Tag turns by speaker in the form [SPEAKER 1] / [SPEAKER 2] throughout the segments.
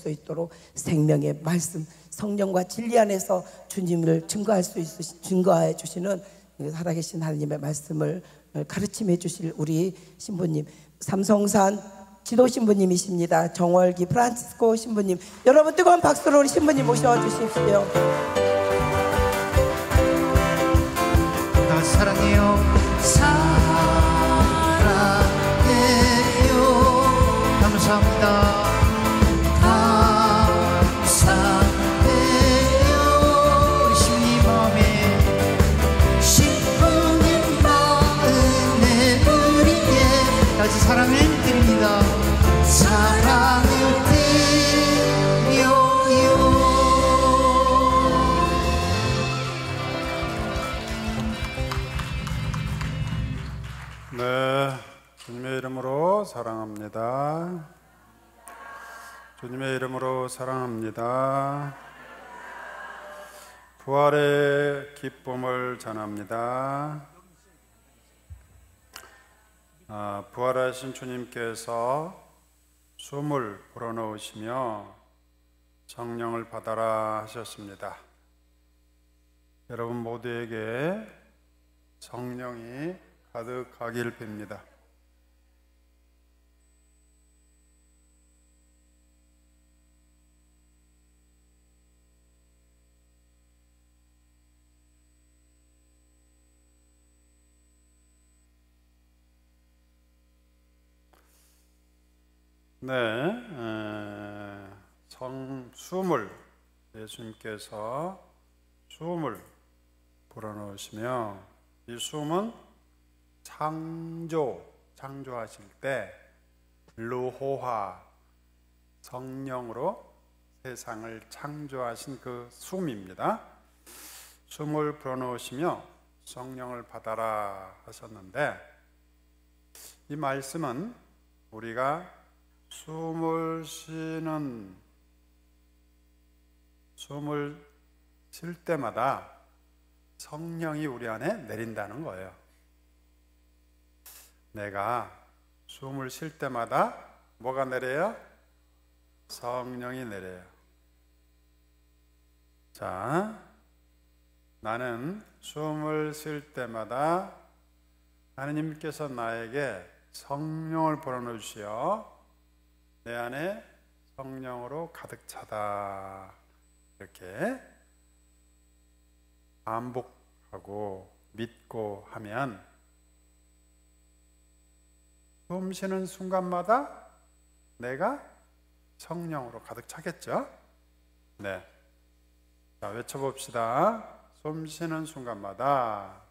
[SPEAKER 1] 수 있도록 생명의 말씀, 성령과 진리 안에서 주님을 증거해 주시는 살아계신 하나님의 말씀을 가르침해 주실 우리 신부님, 삼성산 지도 신부님이십니다. 정월기 프란치스코 신부님, 여러분 뜨거운 박수로 우리 신부님 모셔주십시오.
[SPEAKER 2] 나 사랑해요, 사랑해요. 감사합니다. 감사해요. 우리 신부님 마음에, 신부님 마음에 우리의 다시 사랑을 드립니다. 사랑을 드려요.
[SPEAKER 3] 네, 주님의 이름으로 사랑합니다. 주님의 이름으로 사랑합니다. 부활의 기쁨을 전합니다. 부활하신 주님께서 숨을 불어넣으시며 성령을 받아라 하셨습니다. 여러분 모두에게 성령이 가득하길 빕니다. 숨을, 예수님께서 숨을 불어넣으시며, 이 숨은 창조하실 때 루호화, 성령으로 세상을 창조하신 그 숨입니다. 숨을 불어넣으시며 성령을 받아라 하셨는데, 이 말씀은 우리가 숨을 쉴 때마다 성령이 우리 안에 내린다는 거예요. 내가 숨을 쉴 때마다 뭐가 내려요? 성령이 내려요. 자, 나는 숨을 쉴 때마다 하나님께서 나에게 성령을 불어넣어 주시어 내 안에 성령으로 가득 차다, 이렇게 반복하고 믿고 하면 숨 쉬는 순간마다 내가 성령으로 가득 차겠죠? 네. 자, 외쳐봅시다. 숨 쉬는 순간마다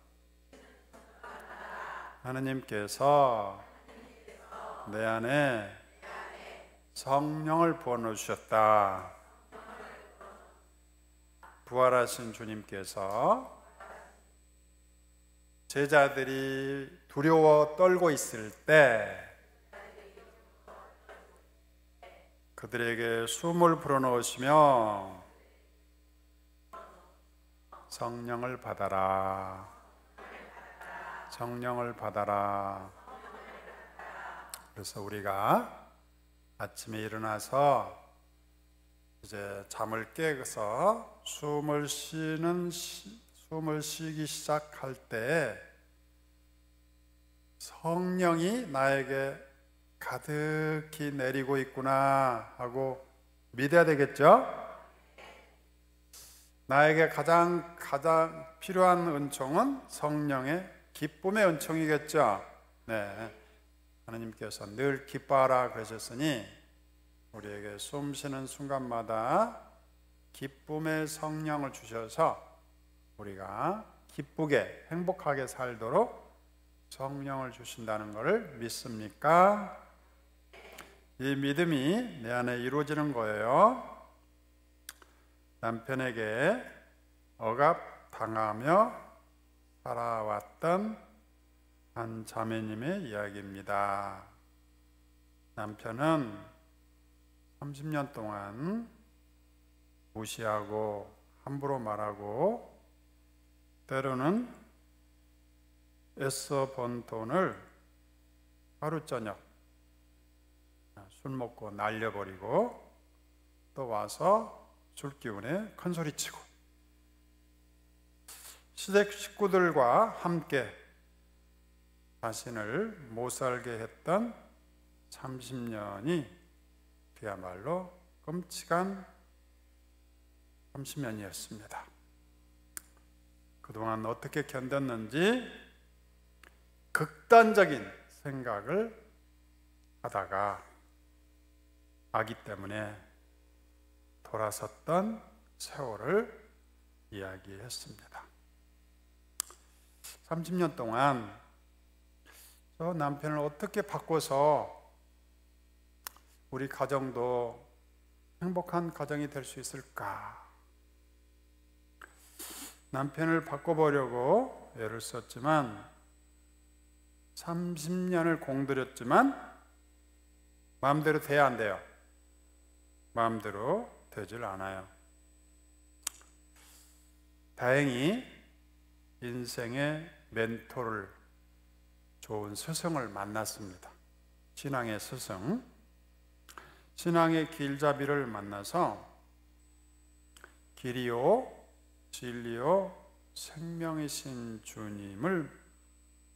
[SPEAKER 3] 하나님께서 내 안에 성령을 부어넣어 주셨다. 부활하신 주님께서 제자들이 두려워 떨고 있을 때 그들에게 숨을 불어넣으시며 성령을 받아라, 성령을 받아라. 그래서 우리가 아침에 일어나서 이제 잠을 깨서 숨을 쉬기 시작할 때 성령이 나에게 가득히 내리고 있구나 하고 믿어야 되겠죠? 나에게 가장 필요한 은총은 성령의 기쁨의 은총이겠죠? 네. 하나님께서 늘 기뻐하라 그러셨으니 우리에게 숨 쉬는 순간마다 기쁨의 성령을 주셔서 우리가 기쁘게 행복하게 살도록 성령을 주신다는 것을 믿습니까? 이 믿음이 내 안에 이루어지는 거예요. 남편에게 억압당하며 살아왔던 한 자매님의 이야기입니다. 남편은 30년 동안 무시하고 함부로 말하고 때로는 애써 번 돈을 하루 저녁 술 먹고 날려버리고 또 와서 술 기운에 큰 소리치고 시댁 식구들과 함께 자신을 못 살게 했던 30년이 그야말로 끔찍한 30년이었습니다. 그동안 어떻게 견뎠는지 극단적인 생각을 하다가 아기 때문에 돌아섰던 세월을 이야기했습니다. 30년 동안 저 남편을 어떻게 바꿔서 우리 가정도 행복한 가정이 될 수 있을까? 남편을 바꿔보려고 애를 썼지만 30년을 공들였지만 마음대로 돼야 안 돼요. 마음대로 되질 않아요. 다행히 인생의 멘토를 좋은 스승을 만났습니다. 신앙의 스승, 신앙의 길잡이를 만나서 길이요 진리요 생명이신 주님을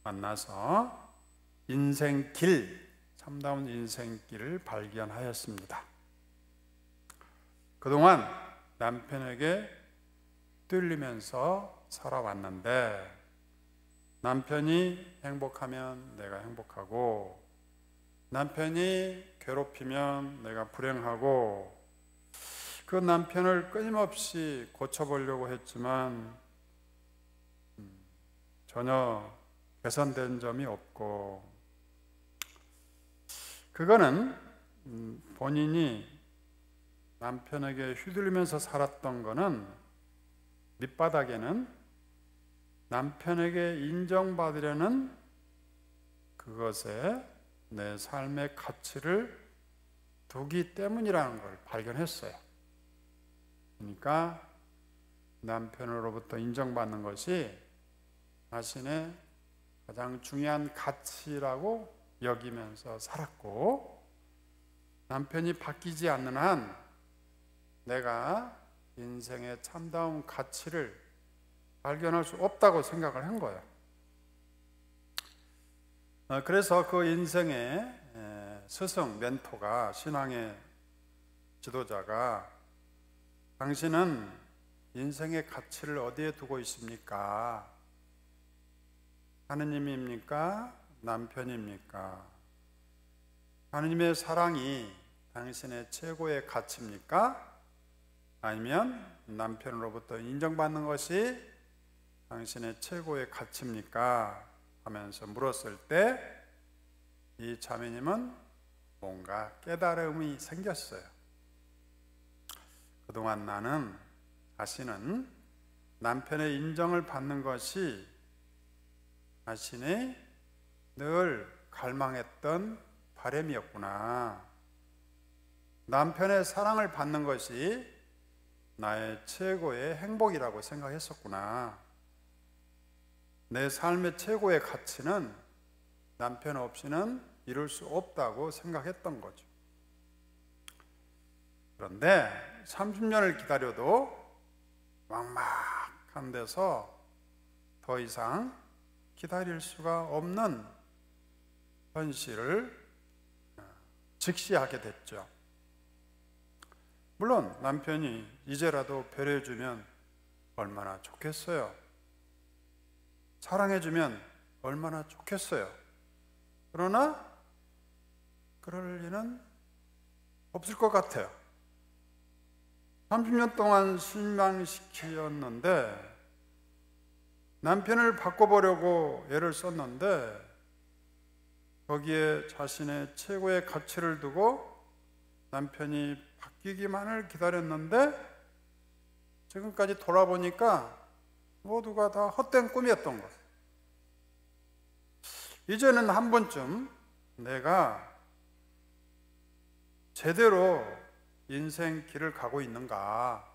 [SPEAKER 3] 만나서 인생길, 참다운 인생길을 발견하였습니다. 그동안 남편에게 뚫리면서 살아왔는데 남편이 행복하면 내가 행복하고 남편이 괴롭히면 내가 불행하고 그 남편을 끊임없이 고쳐보려고 했지만 전혀 개선된 점이 없고 그거는 본인이 남편에게 휘둘리면서 살았던 거는 밑바닥에는 남편에게 인정받으려는 그것에 내 삶의 가치를 두기 때문이라는 걸 발견했어요. 그러니까 남편으로부터 인정받는 것이 자신의 가장 중요한 가치라고 여기면서 살았고 남편이 바뀌지 않는 한 내가 인생의 참다운 가치를 발견할 수 없다고 생각을 한 거예요. 그래서 그 인생의 스승, 멘토가, 신앙의 지도자가 당신은 인생의 가치를 어디에 두고 있습니까? 하느님입니까? 남편입니까? 하느님의 사랑이 당신의 최고의 가치입니까? 아니면 남편으로부터 인정받는 것이 당신의 최고의 가치입니까? 하면서 물었을 때 이 자매님은 뭔가 깨달음이 생겼어요. 그동안 나는 자신은 남편의 인정을 받는 것이 자신이 늘 갈망했던 바람이었구나. 남편의 사랑을 받는 것이 나의 최고의 행복이라고 생각했었구나. 내 삶의 최고의 가치는 남편 없이는 이룰 수 없다고 생각했던 거죠. 그런데 30년을 기다려도 막막한 데서 더 이상 기다릴 수가 없는 현실을 직시하게 됐죠. 물론 남편이 이제라도 배려해주면 얼마나 좋겠어요. 사랑해주면 얼마나 좋겠어요. 그러나 그럴 리는 없을 것 같아요. 30년 동안 실망시켰는데 남편을 바꿔보려고 애를 썼는데 거기에 자신의 최고의 가치를 두고 남편이 바뀌기만을 기다렸는데 지금까지 돌아보니까 모두가 다 헛된 꿈이었던 것. 이제는 한 번쯤 내가 제대로 인생 길을 가고 있는가?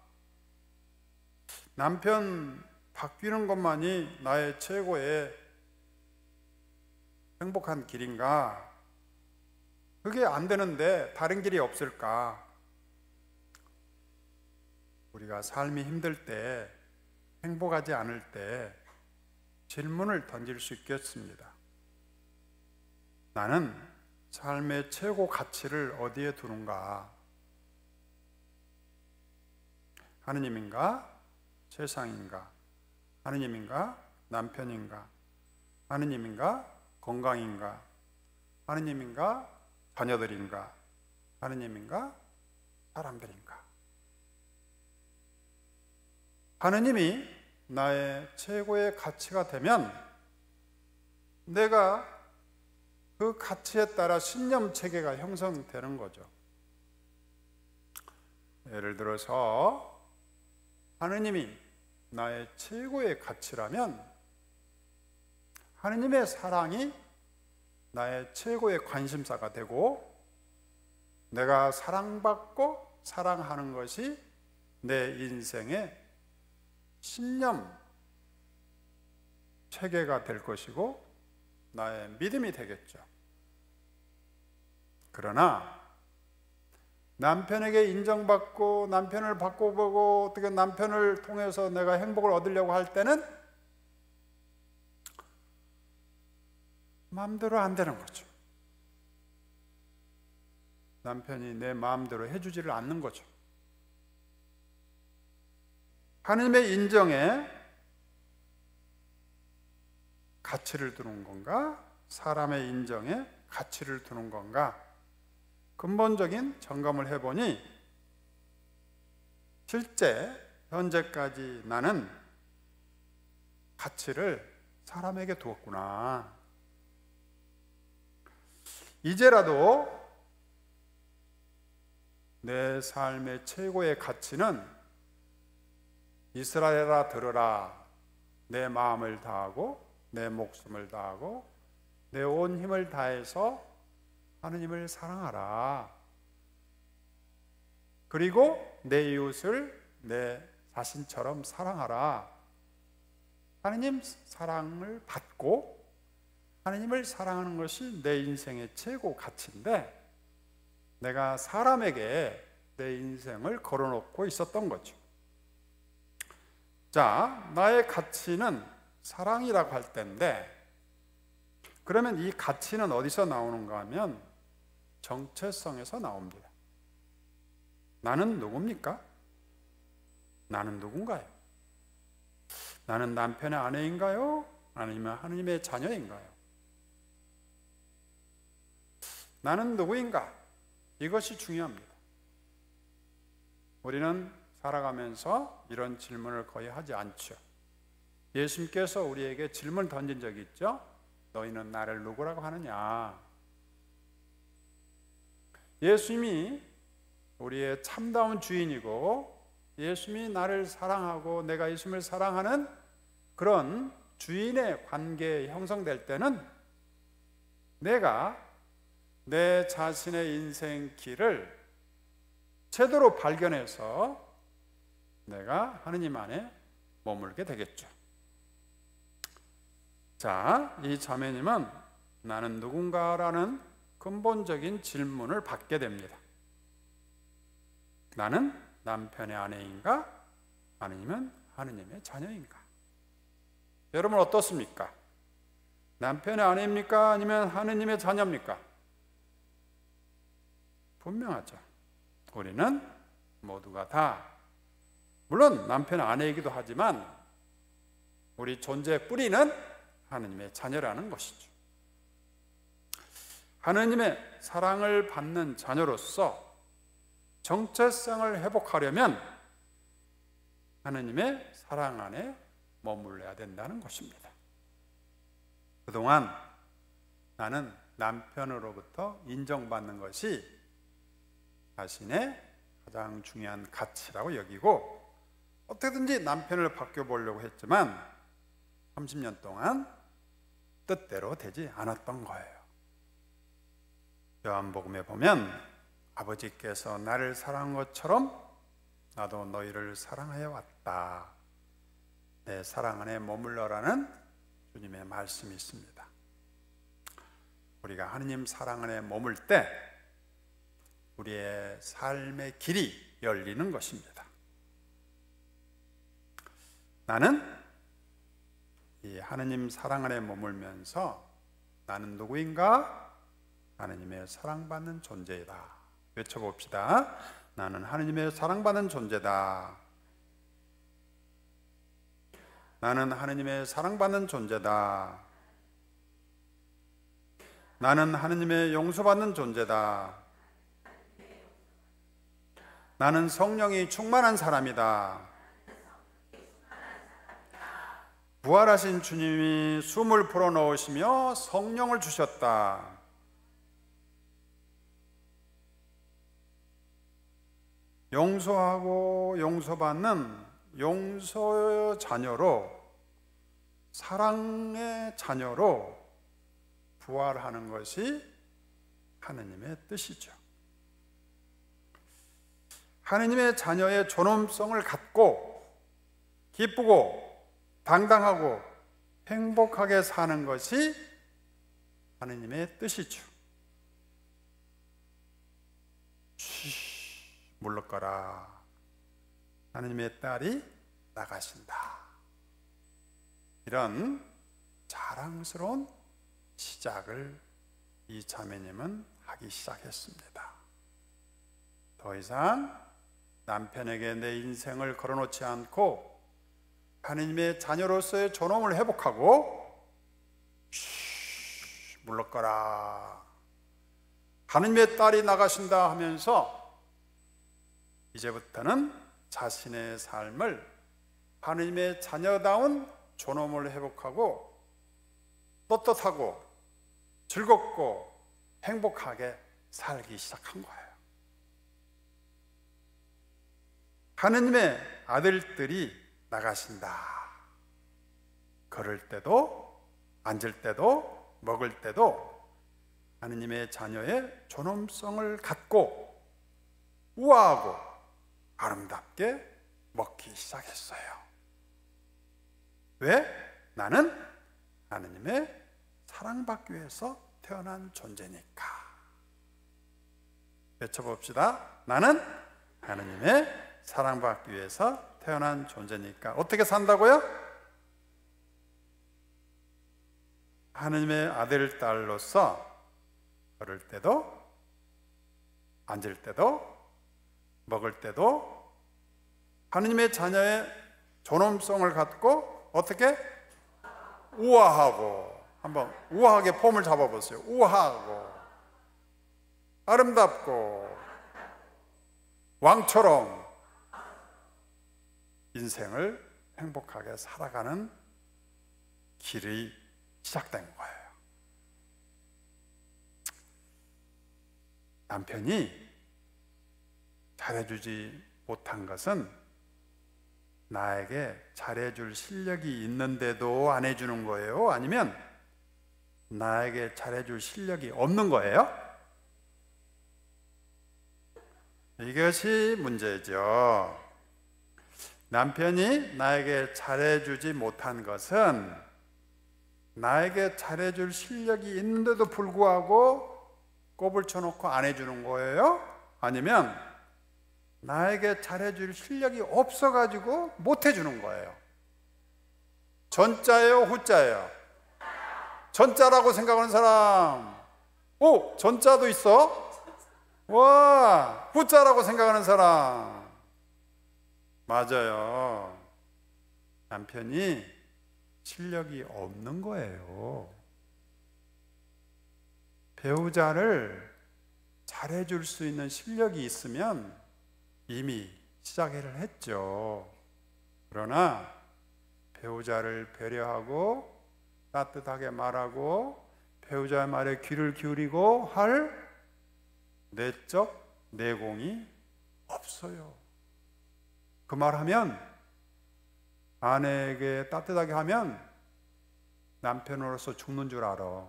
[SPEAKER 3] 남편 바뀌는 것만이 나의 최고의 행복한 길인가? 그게 안 되는데 다른 길이 없을까? 우리가 삶이 힘들 때, 행복하지 않을 때 질문을 던질 수 있겠습니다. 나는 삶의 최고 가치를 어디에 두는가? 하느님인가? 세상인가? 하느님인가? 남편인가? 하느님인가? 건강인가? 하느님인가? 자녀들인가? 하느님인가? 사람들인가? 하느님이 나의 최고의 가치가 되면 내가 그 가치에 따라 신념 체계가 형성되는 거죠. 예를 들어서 하느님이 나의 최고의 가치라면 하느님의 사랑이 나의 최고의 관심사가 되고 내가 사랑받고 사랑하는 것이 내 인생의 신념 체계가 될 것이고 나의 믿음이 되겠죠. 그러나 남편에게 인정받고 남편을 바꿔보고 어떻게 남편을 통해서 내가 행복을 얻으려고 할 때는 마음대로 안 되는 거죠. 남편이 내 마음대로 해주지를 않는 거죠. 하느님의 인정에 가치를 두는 건가? 사람의 인정에 가치를 두는 건가? 근본적인 점검을 해보니 실제 현재까지 나는 가치를 사람에게 두었구나. 이제라도 내 삶의 최고의 가치는 이스라엘아 들으라. 내 마음을 다하고 내 목숨을 다하고 내 온 힘을 다해서 하느님을 사랑하라. 그리고 내 이웃을 내 자신처럼 사랑하라. 하느님 사랑을 받고 하느님을 사랑하는 것이 내 인생의 최고 가치인데 내가 사람에게 내 인생을 걸어놓고 있었던 거죠. 자, 나의 가치는 사랑이라고 할 때인데 그러면 이 가치는 어디서 나오는가 하면 정체성에서 나옵니다. 나는 누굽니까? 나는 누군가요? 나는 남편의 아내인가요? 아니면 하느님의 자녀인가요? 나는 누구인가? 이것이 중요합니다. 우리는 살아가면서 이런 질문을 거의 하지 않죠. 예수님께서 우리에게 질문 던진 적이 있죠. 너희는 나를 누구라고 하느냐? 예수님이 우리의 참다운 주인이고 예수님이 나를 사랑하고 내가 예수님을 사랑하는 그런 주인의 관계에 형성될 때는 내가 내 자신의 인생 길을 제대로 발견해서 내가 하느님 안에 머물게 되겠죠. 자, 이 자매님은 나는 누군가라는 근본적인 질문을 받게 됩니다. 나는 남편의 아내인가? 아니면 하느님의 자녀인가? 여러분 어떻습니까? 남편의 아내입니까? 아니면 하느님의 자녀입니까? 분명하죠. 우리는 모두가 다 물론 남편의 아내이기도 하지만 우리 존재의 뿌리는 하느님의 자녀라는 것이죠. 하느님의 사랑을 받는 자녀로서 정체성을 회복하려면 하느님의 사랑 안에 머물러야 된다는 것입니다. 그동안 나는 남편으로부터 인정받는 것이 자신의 가장 중요한 가치라고 여기고 어떻게든지 남편을 바뀌어보려고 했지만 30년 동안 뜻대로 되지 않았던 거예요. 요한복음에 보면 아버지께서 나를 사랑한 것처럼 나도 너희를 사랑하여 왔다. 내 사랑 안에 머물러라는 주님의 말씀이 있습니다. 우리가 하느님 사랑 안에 머물 때 우리의 삶의 길이 열리는 것입니다. 나는 이 하느님 사랑 안에 머물면서 나는 누구인가? 하느님의 사랑받는 존재이다. 외쳐봅시다. 나는 하느님의 사랑받는 존재다. 나는 하느님의 사랑받는 존재다. 나는 하느님의 용서받는 존재다. 나는 성령이 충만한 사람이다. 부활하신 주님이 숨을 불어넣으시며 성령을 주셨다. 용서하고 용서받는 용서의 자녀로, 사랑의 자녀로 부활하는 것이 하느님의 뜻이죠. 하느님의 자녀의 존엄성을 갖고 기쁘고 당당하고 행복하게 사는 것이 하느님의 뜻이죠. 물러가라. 하느님의 딸이 나가신다. 이런 자랑스러운 시작을 이 자매님은 하기 시작했습니다. 더 이상 남편에게 내 인생을 걸어놓지 않고 하느님의 자녀로서의 존엄을 회복하고 물러가라. 하느님의 딸이 나가신다 하면서 이제부터는 자신의 삶을 하느님의 자녀다운 존엄을 회복하고 떳떳하고 즐겁고 행복하게 살기 시작한 거예요. 하느님의 아들들이 나가신다. 걸을 때도 앉을 때도 먹을 때도 하느님의 자녀의 존엄성을 갖고 우아하고 아름답게 먹기 시작했어요. 왜? 나는 하느님의 사랑받기 위해서 태어난 존재니까. 외쳐봅시다. 나는 하느님의 사랑받기 위해서 태어난 존재니까. 어떻게 산다고요? 하느님의 아들, 딸로서 걸을 때도 앉을 때도 먹을 때도 하느님의 자녀의 존엄성을 갖고 어떻게? 우아하고, 한번 우아하게 폼을 잡아보세요. 우아하고 아름답고 왕처럼 인생을 행복하게 살아가는 길이 시작된 거예요. 남편이 잘해주지 못한 것은 나에게 잘해줄 실력이 있는데도 안 해주는 거예요? 아니면 나에게 잘해줄 실력이 없는 거예요? 이것이 문제죠. 남편이 나에게 잘해주지 못한 것은 나에게 잘해줄 실력이 있는데도 불구하고 꼽을 쳐놓고 안 해주는 거예요? 아니면 나에게 잘해줄 실력이 없어가지고 못 해주는 거예요? 전자예요? 후자예요? 전자라고 생각하는 사람? 오! 전자도 있어? 와! 후자라고 생각하는 사람? 맞아요. 남편이 실력이 없는 거예요. 배우자를 잘해줄 수 있는 실력이 있으면 이미 시작을 했죠. 그러나 배우자를 배려하고 따뜻하게 말하고 배우자의 말에 귀를 기울이고 할 내적 내공이 없어요. 그 말하면, 아내에게 따뜻하게 하면 남편으로서 죽는 줄 알아.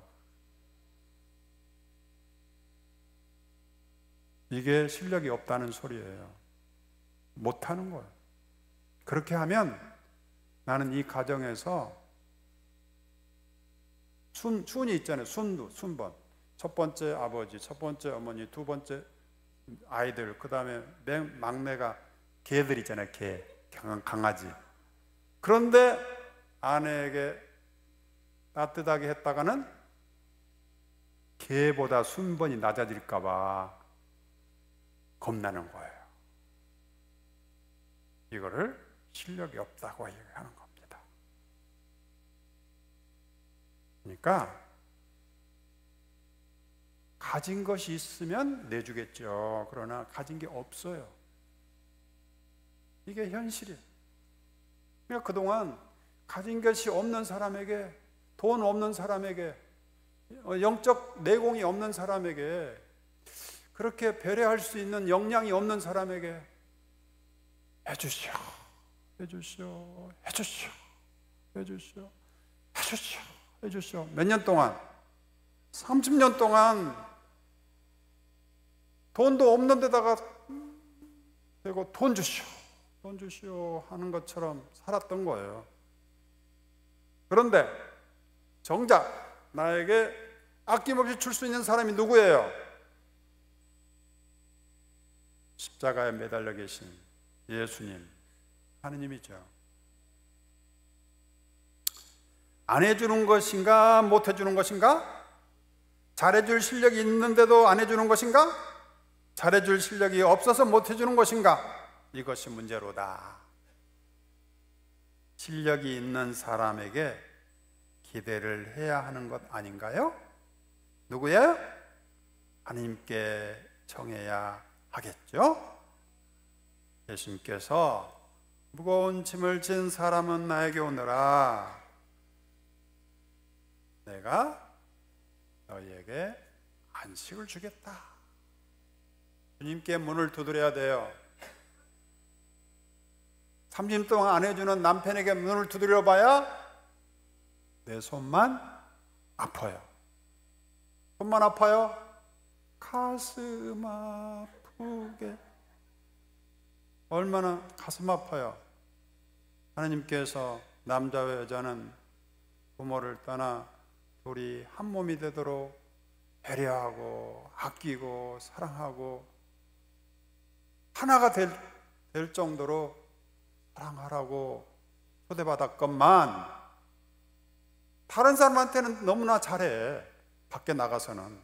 [SPEAKER 3] 이게 실력이 없다는 소리예요. 못하는 거예요. 그렇게 하면 나는 이 가정에서 순이 있잖아요. 순번. 첫 번째 아버지, 첫 번째 어머니, 두 번째 아이들, 그 다음에 맨 막내가 개들 있잖아요. 개, 강아지. 그런데 아내에게 따뜻하게 했다가는 개보다 순번이 낮아질까 봐 겁나는 거예요. 이거를 실력이 없다고 얘기하는 겁니다. 그러니까 가진 것이 있으면 내주겠죠. 그러나 가진 게 없어요. 이게 현실이에요. 그러니까 그동안 가진 것이 없는 사람에게, 돈 없는 사람에게, 영적 내공이 없는 사람에게, 그렇게 배려할 수 있는 역량이 없는 사람에게 해주시오, 해주시오, 해주시오, 해주시오, 해주시오, 해주시오. 몇 년 동안, 30년 동안 돈도 없는 데다가 대고 돈 주시오, 돈 주시오 하는 것처럼 살았던 거예요. 그런데 정작 나에게 아낌없이 줄 수 있는 사람이 누구예요? 십자가에 매달려 계신 예수님, 하느님이죠. 안 해주는 것인가, 못 해주는 것인가? 잘해줄 실력이 있는데도 안 해주는 것인가? 잘해줄 실력이 없어서 못 해주는 것인가? 이것이 문제로다. 실력이 있는 사람에게 기대를 해야 하는 것 아닌가요? 누구예요? 하나님께 청해야 하겠죠? 예수님께서 무거운 짐을 진 사람은 나에게 오너라. 내가 너희에게 안식을 주겠다. 주님께 문을 두드려야 돼요. 30년 동안 안 해주는 남편에게 문을 두드려 봐야 내 손만 아파요. 손만 아파요? 가슴 아프게. 얼마나 가슴 아파요. 하나님께서 남자와 여자는 부모를 떠나 둘이 한 몸이 되도록 배려하고 아끼고 사랑하고 하나가 될 정도로 사랑하라고 초대받았건만 다른 사람한테는 너무나 잘해. 밖에 나가서는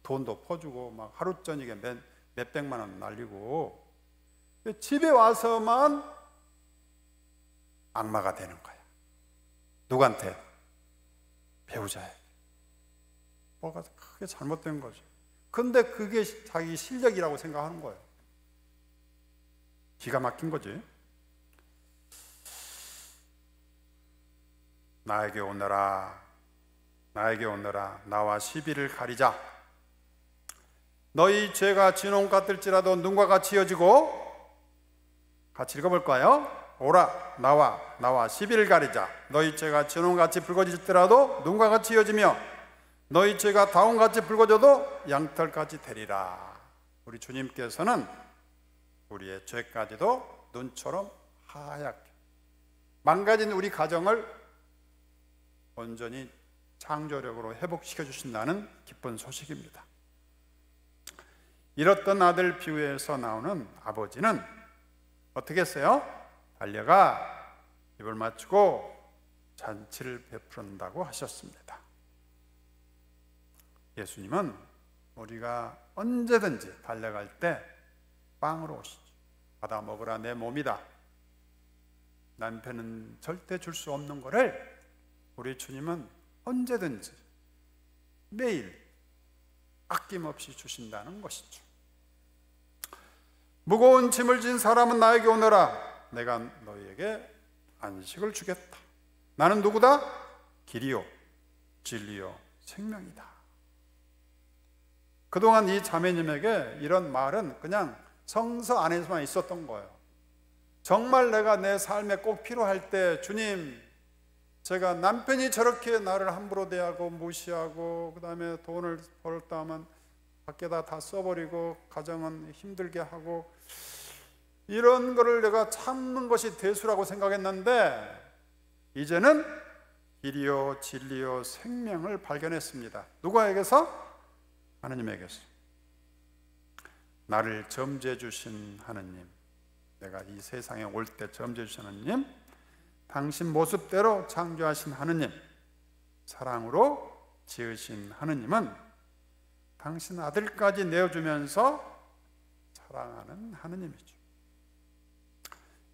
[SPEAKER 3] 돈도 퍼주고 막 하루 저녁에 몇백만 원 날리고, 집에 와서만 악마가 되는 거야. 누구한테? 배우자에게. 뭐가 크게 잘못된 거죠. 근데 그게 자기 실력이라고 생각하는 거예요. 기가 막힌 거지. 나에게 오너라, 나에게 오너라. 나와 시비를 가리자. 너희 죄가 진홍 같을지라도 눈과 같이 이어지고, 같이 읽어볼까요? 오라, 나와 시비를 가리자. 너희 죄가 진홍같이 붉어질지라도 눈과 같이 이어지며 너희 죄가 다홍같이 붉어져도 양털같이 되리라. 우리 주님께서는 우리의 죄까지도 눈처럼 하얗게, 망가진 우리 가정을 온전히 창조력으로 회복시켜 주신다는 기쁜 소식입니다. 잃었던 아들 비유에서 나오는 아버지는 어떻게 했어요? 달려가 입을 맞추고 잔치를 베푸는다고 하셨습니다. 예수님은 우리가 언제든지 달려갈 때 빵으로 오시죠. 받아 먹으라, 내 몸이다. 남편은 절대 줄 수 없는 거를 우리 주님은 언제든지 매일 아낌없이 주신다는 것이죠. 무거운 짐을 진 사람은 나에게 오너라. 내가 너희에게 안식을 주겠다. 나는 누구다? 길이요 진리요 생명이다. 그동안 이 자매님에게 이런 말은 그냥 성서 안에서만 있었던 거예요. 정말 내가 내 삶에 꼭 필요할 때, 주님, 제가 남편이 저렇게 나를 함부로 대하고 무시하고 그 다음에 돈을 벌었다 하면 밖에다 다 써버리고 가정은 힘들게 하고, 이런 거를 내가 참는 것이 대수라고 생각했는데 이제는 길이요 진리요 생명을 발견했습니다. 누구에게서? 하느님에게서. 나를 점지해 주신 하느님, 내가 이 세상에 올 때 점지해 주신 하느님, 당신 모습대로 창조하신 하느님, 사랑으로 지으신 하느님은 당신 아들까지 내어주면서 사랑하는 하느님이죠.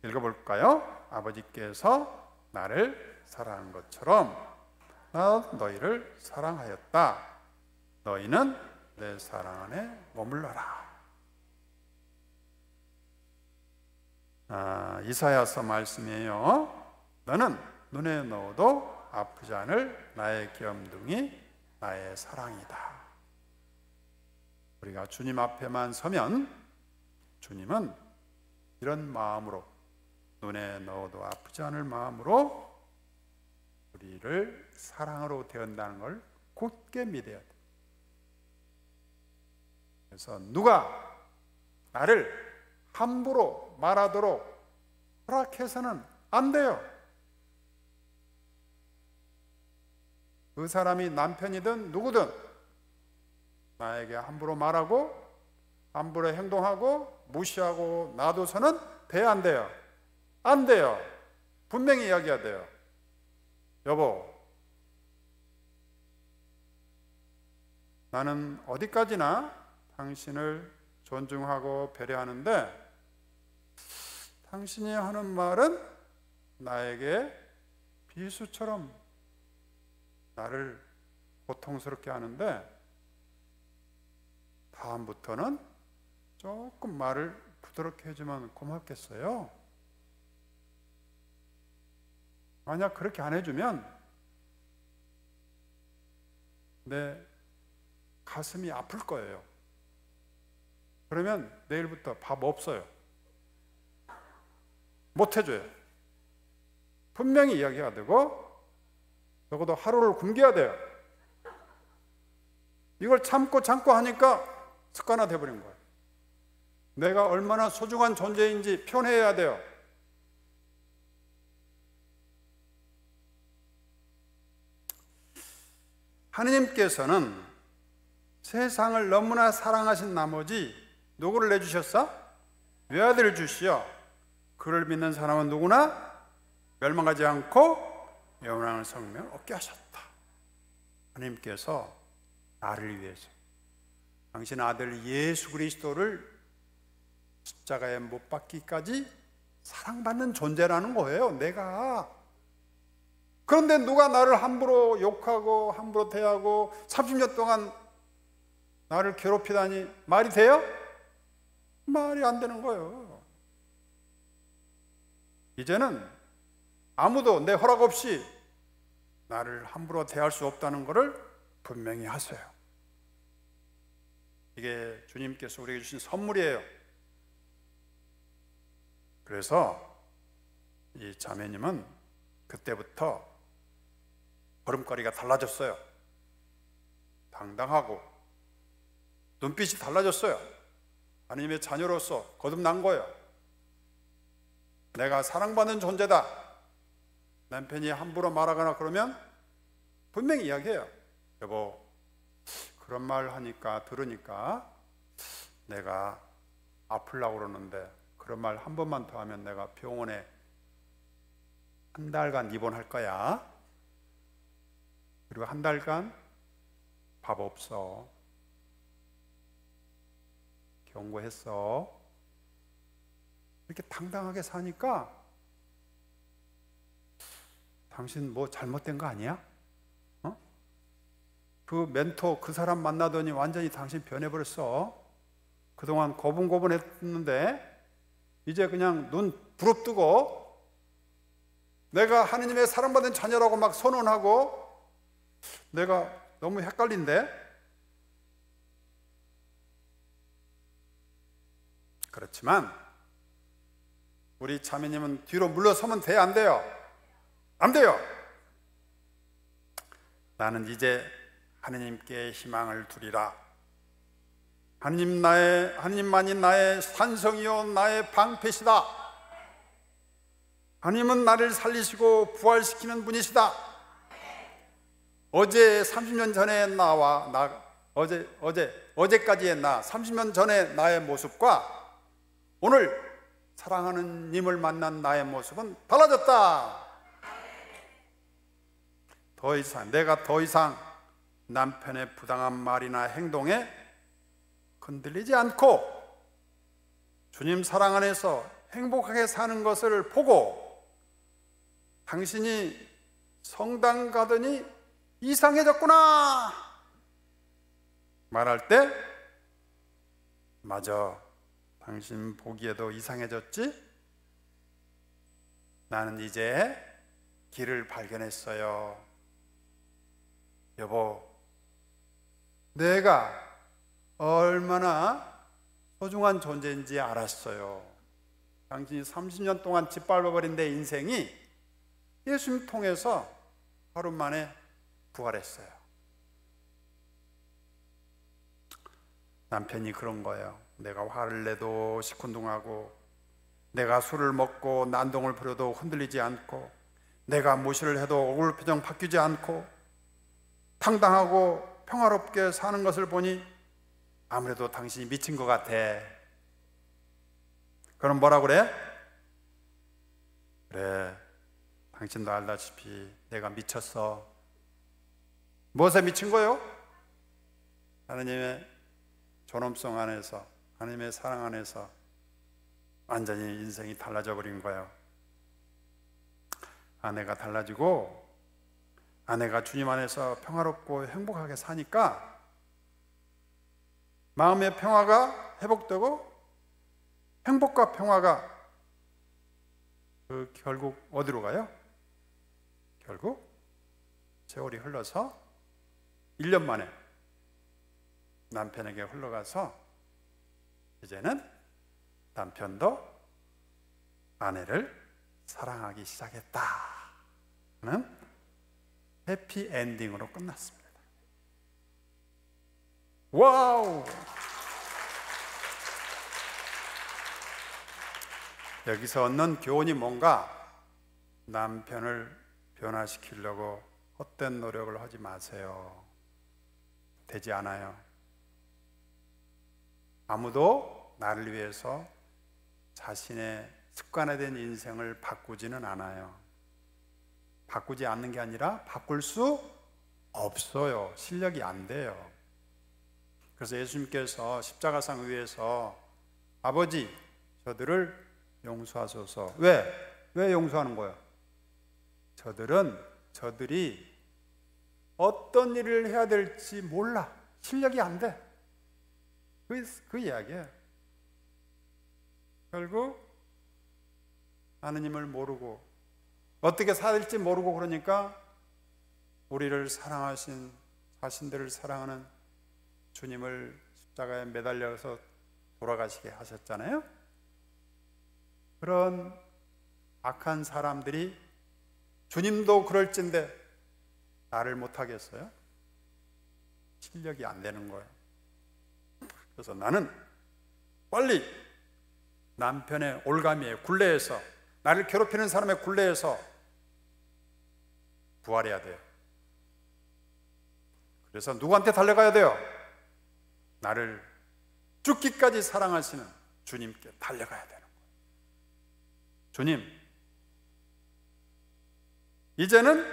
[SPEAKER 3] 읽어볼까요? 아버지께서 나를 사랑한 것처럼 나 너희를 사랑하였다. 너희는 내 사랑 안에 머물러라. 이사야서 말씀이에요. 너는 눈에 넣어도 아프지 않을 나의 귀염둥이, 나의 사랑이다. 우리가 주님 앞에만 서면 주님은 이런 마음으로, 눈에 넣어도 아프지 않을 마음으로 우리를 사랑으로 대한다는 걸 굳게 믿어야 돼. 그래서 누가 나를 함부로 말하도록 허락해서는 안 돼요. 그 사람이 남편이든 누구든 나에게 함부로 말하고 함부로 행동하고 무시하고 놔둬서는 돼, 안 돼요? 안 돼요. 분명히 이야기해야 돼요. 여보, 나는 어디까지나 당신을 존중하고 배려하는데 당신이 하는 말은 나에게 비수처럼 나를 고통스럽게 하는데 다음부터는 조금 말을 부드럽게 해주면 고맙겠어요. 만약 그렇게 안 해주면 내 가슴이 아플 거예요. 그러면 내일부터 밥 없어요. 못 해줘요. 분명히 이야기해야 되고 적어도 하루를 굶겨야 돼요. 이걸 참고 하니까 습관화 돼버린 거예요. 내가 얼마나 소중한 존재인지 표현해야 돼요. 하느님께서는 세상을 너무나 사랑하신 나머지 누구를 내주셨어? 외아들을 주시어 그를 믿는 사람은 누구나 멸망하지 않고 영원한 생명을 얻게 하셨다. 하나님께서 나를 위해서 당신 아들 예수 그리스도를 십자가에 못 박기까지 사랑받는 존재라는 거예요. 내가. 그런데 누가 나를 함부로 욕하고 함부로 대하고 30년 동안 나를 괴롭히다니 말이 돼요? 말이 안 되는 거예요. 이제는 아무도 내 허락 없이 나를 함부로 대할 수 없다는 것을 분명히 하세요. 이게 주님께서 우리에게 주신 선물이에요. 그래서 이 자매님은 그때부터 걸음걸이가 달라졌어요. 당당하고 눈빛이 달라졌어요. 하나님의 자녀로서 거듭난 거예요. 내가 사랑받는 존재다. 남편이 함부로 말하거나 그러면 분명히 이야기해요. 여보, 그런 말 하니까 들으니까 내가 아플라고 그러는데 그런 말 한 번만 더 하면 내가 병원에 한 달간 입원할 거야. 그리고 한 달간 밥 없어. 경고했어. 이렇게 당당하게 사니까 당신 뭐 잘못된 거 아니야? 그 멘토 그 사람 만나더니 완전히 당신 변해버렸어. 그동안 고분고분했는데 이제 그냥 눈 부릅뜨고 내가 하느님의 사랑받은 자녀라고 막 선언하고 내가 너무 헷갈린데? 그렇지만 우리 자매님은 뒤로 물러서면 돼, 안 돼요? 안 돼요. 나는 이제 하느님께 희망을 두리라. 하느님만이 나의 산성이요 나의 방패시다. 하느님은 나를 살리시고 부활시키는 분이시다. 어제 30년 전에 나와 어제까지의 나 30년 전에 나의 모습과 오늘 사랑하는 님을 만난 나의 모습은 달라졌다. 내가 더 이상 남편의 부당한 말이나 행동에 흔들리지 않고 주님 사랑 안에서 행복하게 사는 것을 보고 당신이 성당 가더니 이상해졌구나 말할 때, 맞아, 당신 보기에도 이상해졌지? 나는 이제 길을 발견했어요. 여보, 내가 얼마나 소중한 존재인지 알았어요. 당신이 30년 동안 짓밟아버린 내 인생이 예수님 통해서 하루 만에 부활했어요. 남편이 그런 거예요. 내가 화를 내도 시큰둥하고, 내가 술을 먹고 난동을 부려도 흔들리지 않고, 내가 무시를 해도 얼굴 표정 바뀌지 않고 당당하고 평화롭게 사는 것을 보니 아무래도 당신이 미친 것 같아. 그럼 뭐라 그래? 그래, 당신도 알다시피 내가 미쳤어. 무엇에 미친 거요? 하나님의 존엄성 안에서, 하나님의 사랑 안에서 완전히 인생이 달라져 버린 거예요. 아내가 달라지고, 아내가 주님 안에서 평화롭고 행복하게 사니까 마음의 평화가 회복되고, 행복과 평화가 결국 어디로 가요? 결국 세월이 흘러서 1년 만에 남편에게 흘러가서 이제는 남편도 아내를 사랑하기 시작했다는 해피 엔딩으로 끝났습니다. 와우! 여기서 얻는 교훈이 뭔가? 남편을 변화시키려고 헛된 노력을 하지 마세요. 되지 않아요. 아무도 나를 위해서 자신의 습관화된 인생을 바꾸지는 않아요. 바꾸지 않는 게 아니라 바꿀 수 없어요. 실력이 안 돼요. 그래서 예수님께서 십자가상 위에서 아버지, 저들을 용서하소서. 왜 용서하는 거예요? 저들이 어떤 일을 해야 될지 몰라. 실력이 안 돼. 그 이야기예요. 결국 하느님을 모르고 어떻게 살아야 될지 모르고, 그러니까 우리를 사랑하신, 자신들을 사랑하는 주님을 십자가에 매달려서 돌아가시게 하셨잖아요. 그런 악한 사람들이 주님도 그럴진데 나를 못하겠어요? 실력이 안 되는 거예요. 그래서 나는 빨리 남편의 올가미에, 굴레에서, 나를 괴롭히는 사람의 굴레에서 부활해야 돼요. 그래서 누구한테 달려가야 돼요? 나를 죽기까지 사랑하시는 주님께 달려가야 되는 거예요. 주님, 이제는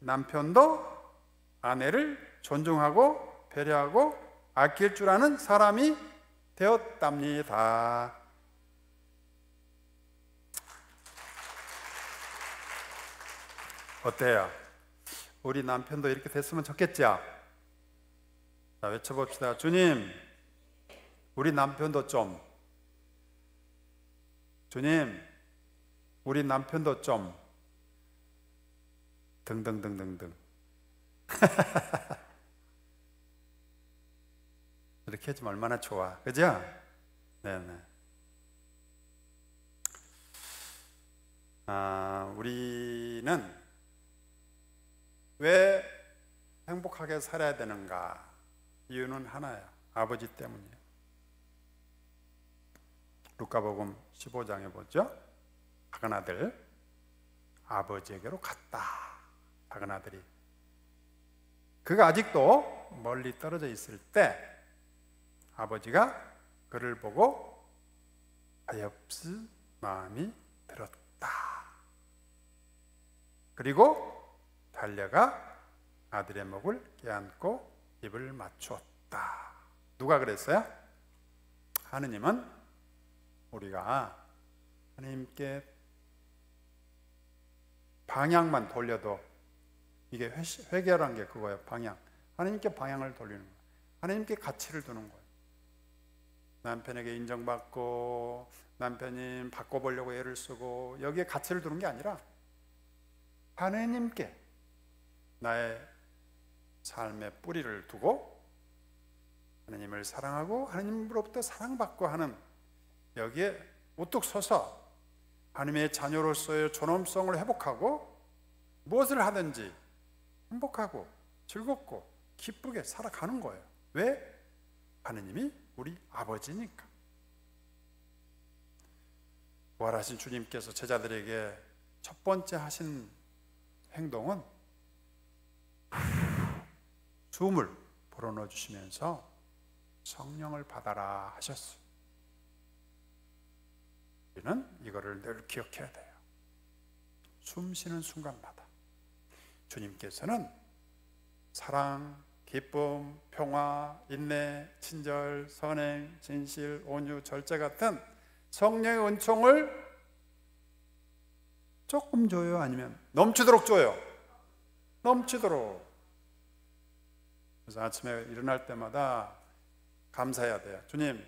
[SPEAKER 3] 남편도 아내를 존중하고 배려하고 아낄 줄 아는 사람이 되었답니다. 어때요? 우리 남편도 이렇게 됐으면 좋겠죠? 자, 외쳐봅시다. 주님, 우리 남편도 좀. 주님, 우리 남편도 좀. 등등등등등. 이렇게 해주면 얼마나 좋아. 그죠? 네네. 우리는 왜 행복하게 살아야 되는가? 이유는 하나예요. 아버지 때문이에요. 루카복음 15장에 보죠. 작은 아들 아버지에게로 갔다. 작은 아들이, 그가 아직도 멀리 떨어져 있을 때 아버지가 그를 보고 가엾은 마음이 들었다. 그리고 달려가 아들의 목을 껴안고 입을 맞추었다. 누가 그랬어요? 하느님은 우리가 하나님께 방향만 돌려도, 이게 회개란 게 그거예요. 방향. 하나님께 방향을 돌리는 거예요. 하나님께 가치를 두는 거예요. 남편에게 인정받고 남편이 바꿔보려고 애를 쓰고 여기에 가치를 두는 게 아니라 하나님께 나의 삶의 뿌리를 두고 하나님을 사랑하고 하나님으로부터 사랑받고 하는, 여기에 우뚝 서서 하나님의 자녀로서의 존엄성을 회복하고 무엇을 하든지 행복하고 즐겁고 기쁘게 살아가는 거예요. 왜? 하나님이 우리 아버지니까. 부활하신 주님께서 제자들에게 첫 번째 하신 행동은 숨을 불어넣어 주시면서 성령을 받아라 하셨어요. 우리는 이거를 늘 기억해야 돼요. 숨 쉬는 순간마다 주님께서는 사랑, 기쁨, 평화, 인내, 친절, 선행, 진실, 온유, 절제 같은 성령의 은총을 조금 줘요? 아니면 넘치도록 줘요? 넘치도록. 그래서 아침에 일어날 때마다 감사해야 돼요. 주님,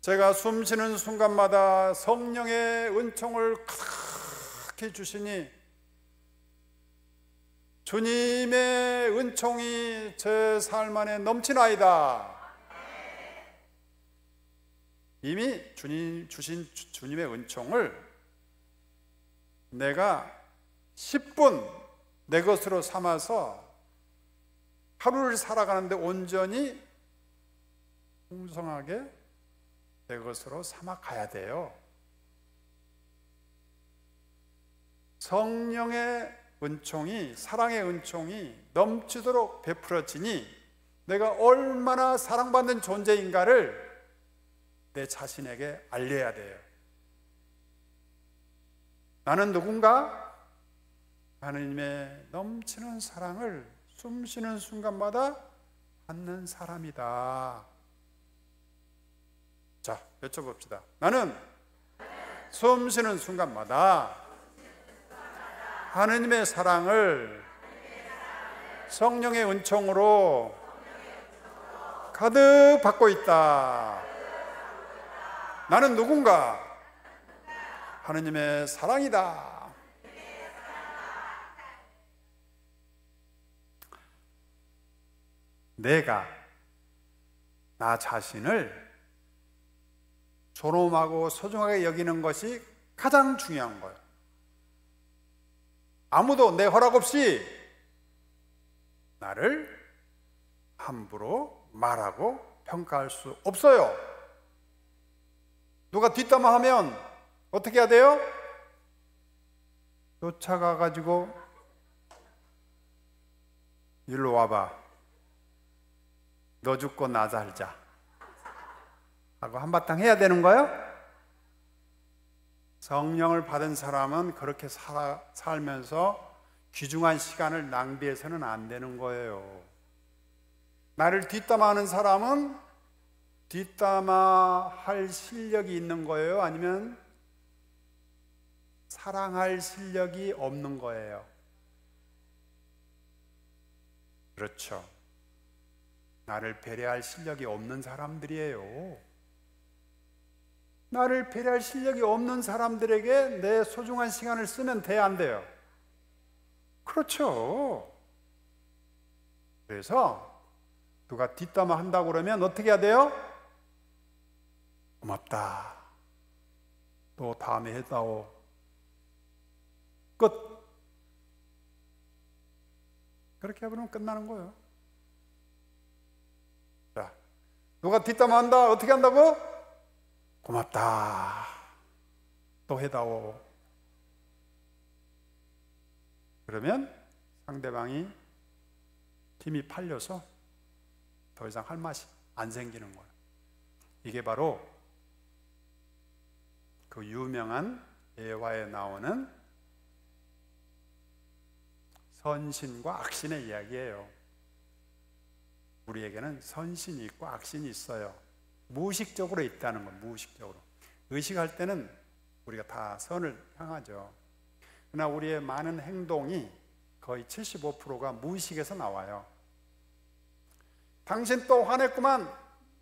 [SPEAKER 3] 제가 숨 쉬는 순간마다 성령의 은총을 가득히 주시니 주님의 은총이 제 삶 안에 넘치나이다. 이미 주님 주신 주님의 은총을 내가 10분 내 것으로 삼아서 하루를 살아가는데 온전히 풍성하게 내 것으로 삼아 가야 돼요. 성령의 은총이, 사랑의 은총이 넘치도록 베풀어지니 내가 얼마나 사랑받는 존재인가를 내 자신에게 알려야 돼요. 나는 누군가? 하나님의 넘치는 사랑을 숨 쉬는 순간마다 받는 사람이다. 자, 외쳐봅시다. 나는 숨 쉬는 순간마다 하느님의 사랑을 성령의 은총으로 가득 받고 있다. 나는 누군가? 하느님의 사랑이다. 내가 나 자신을 존엄하고 소중하게 여기는 것이 가장 중요한 거예요. 아무도 내 허락 없이 나를 함부로 말하고 평가할 수 없어요. 누가 뒷담화하면 어떻게 해야 돼요? 쫓아가 가지고 일로 와봐, 너 죽고 나 살자 하고 한바탕 해야 되는 거예요? 성령을 받은 사람은 그렇게 살면서 귀중한 시간을 낭비해서는 안 되는 거예요. 나를 뒷담화하는 사람은 뒷담화할 실력이 있는 거예요? 아니면 사랑할 실력이 없는 거예요? 그렇죠. 나를 배려할 실력이 없는 사람들이에요. 나를 배려할 실력이 없는 사람들에게 내 소중한 시간을 쓰면 돼, 안 돼요? 그렇죠. 그래서 누가 뒷담화 한다고 그러면 어떻게 해야 돼요? 고맙다, 또 다음에 해다오, 끝. 그렇게 해보면 끝나는 거예요. 자, 누가 뒷담화 한다, 어떻게 한다고? 고맙다, 또 해다오. 그러면 상대방이 힘이 팔려서 더 이상 할 맛이 안 생기는 거예요. 이게 바로 그 유명한 예화에 나오는 선신과 악신의 이야기예요. 우리에게는 선신이 있고 악신이 있어요. 무의식적으로 있다는 건 무의식적으로. 의식할 때는 우리가 다 선을 향하죠. 그러나 우리의 많은 행동이 거의 75%가 무의식에서 나와요. 당신 또 화냈구만.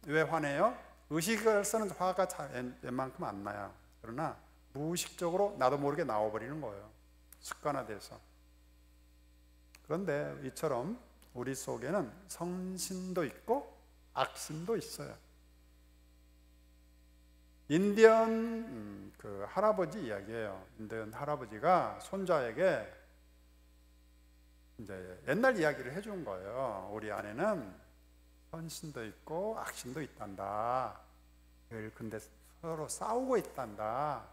[SPEAKER 3] 왜 화내요? 의식에서는 화가 웬만큼 안 나요. 그러나 무의식적으로 나도 모르게 나와버리는 거예요. 습관화돼서. 그런데 이처럼 우리 속에는 선신도 있고 악신도 있어요. 인디언 그 할아버지 이야기예요. 인디언 할아버지가 손자에게 이제 옛날 이야기를 해준 거예요. 우리 안에는 선신도 있고 악신도 있단다. 근데 서로 싸우고 있단다.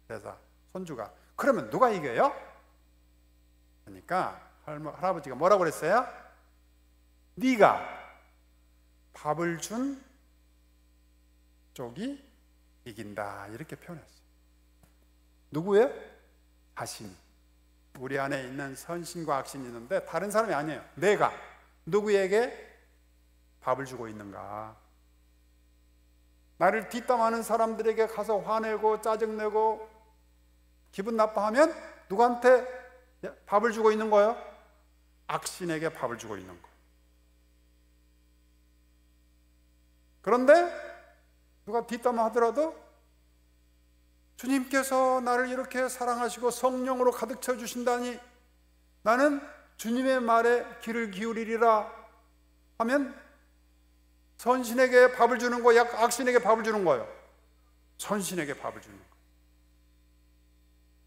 [SPEAKER 3] 그래서 손주가 그러면 누가 이겨요? 그러니까 할아버지가 뭐라고 그랬어요? 네가 밥을 준 쪽이 이긴다. 이렇게 표현했어요. 누구예요? 자신이. 우리 안에 있는 선신과 악신이 있는데 다른 사람이 아니에요. 내가 누구에게 밥을 주고 있는가? 나를 뒷담하는 사람들에게 가서 화내고 짜증내고 기분 나빠하면 누구한테 밥을 주고 있는 거예요? 악신에게 밥을 주고 있는 거예요. 그런데 누가 뒷담화하더라도 주님께서 나를 이렇게 사랑하시고 성령으로 가득 채워주신다니 나는 주님의 말에 귀를 기울이리라 하면 선신에게 밥을 주는 거예요? 악신에게 밥을 주는 거예요? 선신에게 밥을 주는 거예요.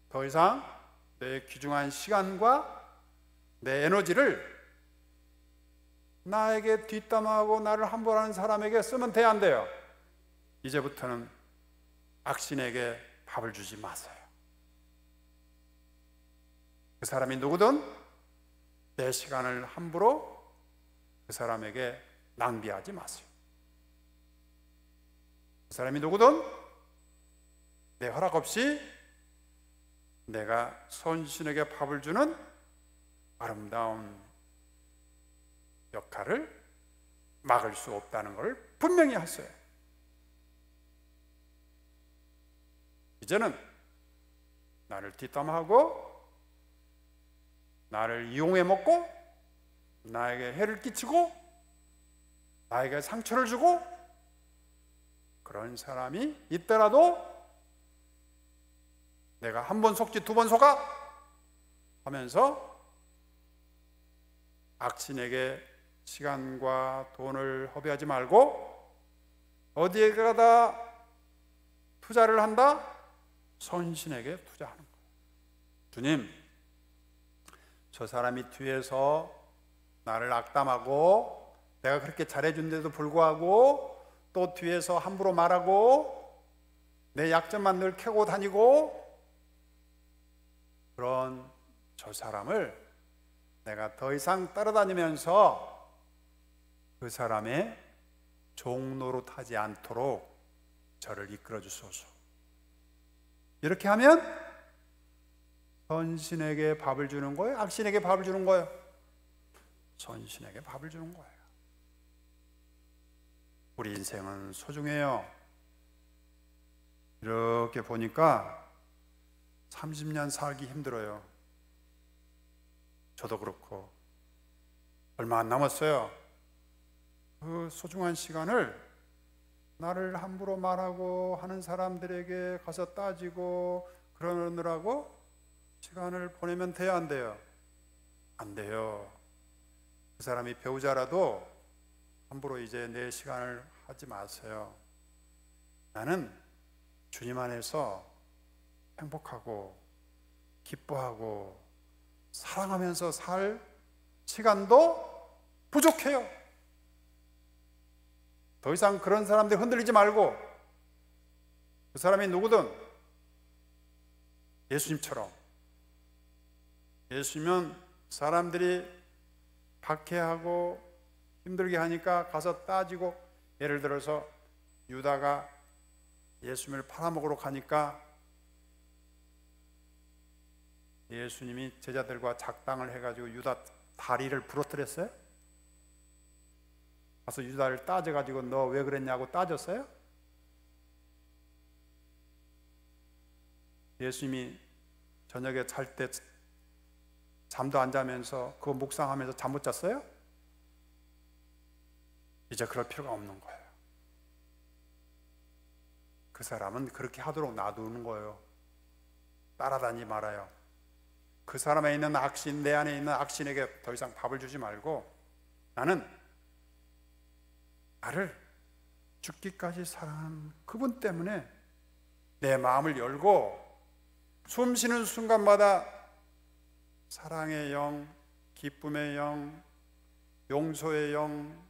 [SPEAKER 3] 더 이상 내 귀중한 시간과 내 에너지를 나에게 뒷담화하고 나를 함부로하는 사람에게 쓰면 돼, 안 돼요? 이제부터는 악신에게 밥을 주지 마세요. 그 사람이 누구든 내 시간을 함부로 그 사람에게 낭비하지 마세요. 그 사람이 누구든 내 허락 없이 내가 선신에게 밥을 주는 아름다운 역할을 막을 수 없다는 것을 분명히 하세요. 이제는 나를 뒷담화하고 나를 이용해 먹고 나에게 해를 끼치고 나에게 상처를 주고 그런 사람이 있더라도 내가 한 번 속지 두 번 속아 하면서 악신에게 시간과 돈을 허비하지 말고 어디에 가다 투자를 한다? 선신에게 투자하는 거예요. 주님, 저 사람이 뒤에서 나를 악담하고 내가 그렇게 잘해준데도 불구하고 또 뒤에서 함부로 말하고 내 약점만 늘 캐고 다니고 그런 저 사람을 내가 더 이상 따라다니면서 그 사람의 종노릇하지 않도록 저를 이끌어 주소서. 이렇게 하면 선신에게 밥을 주는 거예요? 악신에게 밥을 주는 거예요? 선신에게 밥을 주는 거예요. 우리 인생은 소중해요. 이렇게 보니까 30년 살기 힘들어요. 저도 그렇고 얼마 안 남았어요. 그 소중한 시간을 나를 함부로 말하고 하는 사람들에게 가서 따지고 그러느라고 시간을 보내면 돼요, 안 돼요? 안 돼요. 그 사람이 배우자라도 함부로 이제 내 시간을 하지 마세요. 나는 주님 안에서 행복하고 기뻐하고 사랑하면서 살 시간도 부족해요. 더 이상 그런 사람들 흔들리지 말고 그 사람이 누구든 예수님처럼, 예수님은 사람들이 박해하고 힘들게 하니까 가서 따지고, 예를 들어서 유다가 예수님을 팔아먹으러 가니까 예수님이 제자들과 작당을 해가지고 유다 다리를 부러뜨렸어요? 가서 유다를 따져가지고 너 왜 그랬냐고 따졌어요? 예수님이 저녁에 잘 때 잠도 안 자면서 그거 묵상하면서 잠 못 잤어요? 이제 그럴 필요가 없는 거예요. 그 사람은 그렇게 하도록 놔두는 거예요. 따라다니지 말아요. 그 사람에 있는 악신, 내 안에 있는 악신에게 더 이상 밥을 주지 말고 나는 나를 죽기까지 사랑하는 그분 때문에 내 마음을 열고 숨 쉬는 순간마다 사랑의 영, 기쁨의 영, 용서의 영,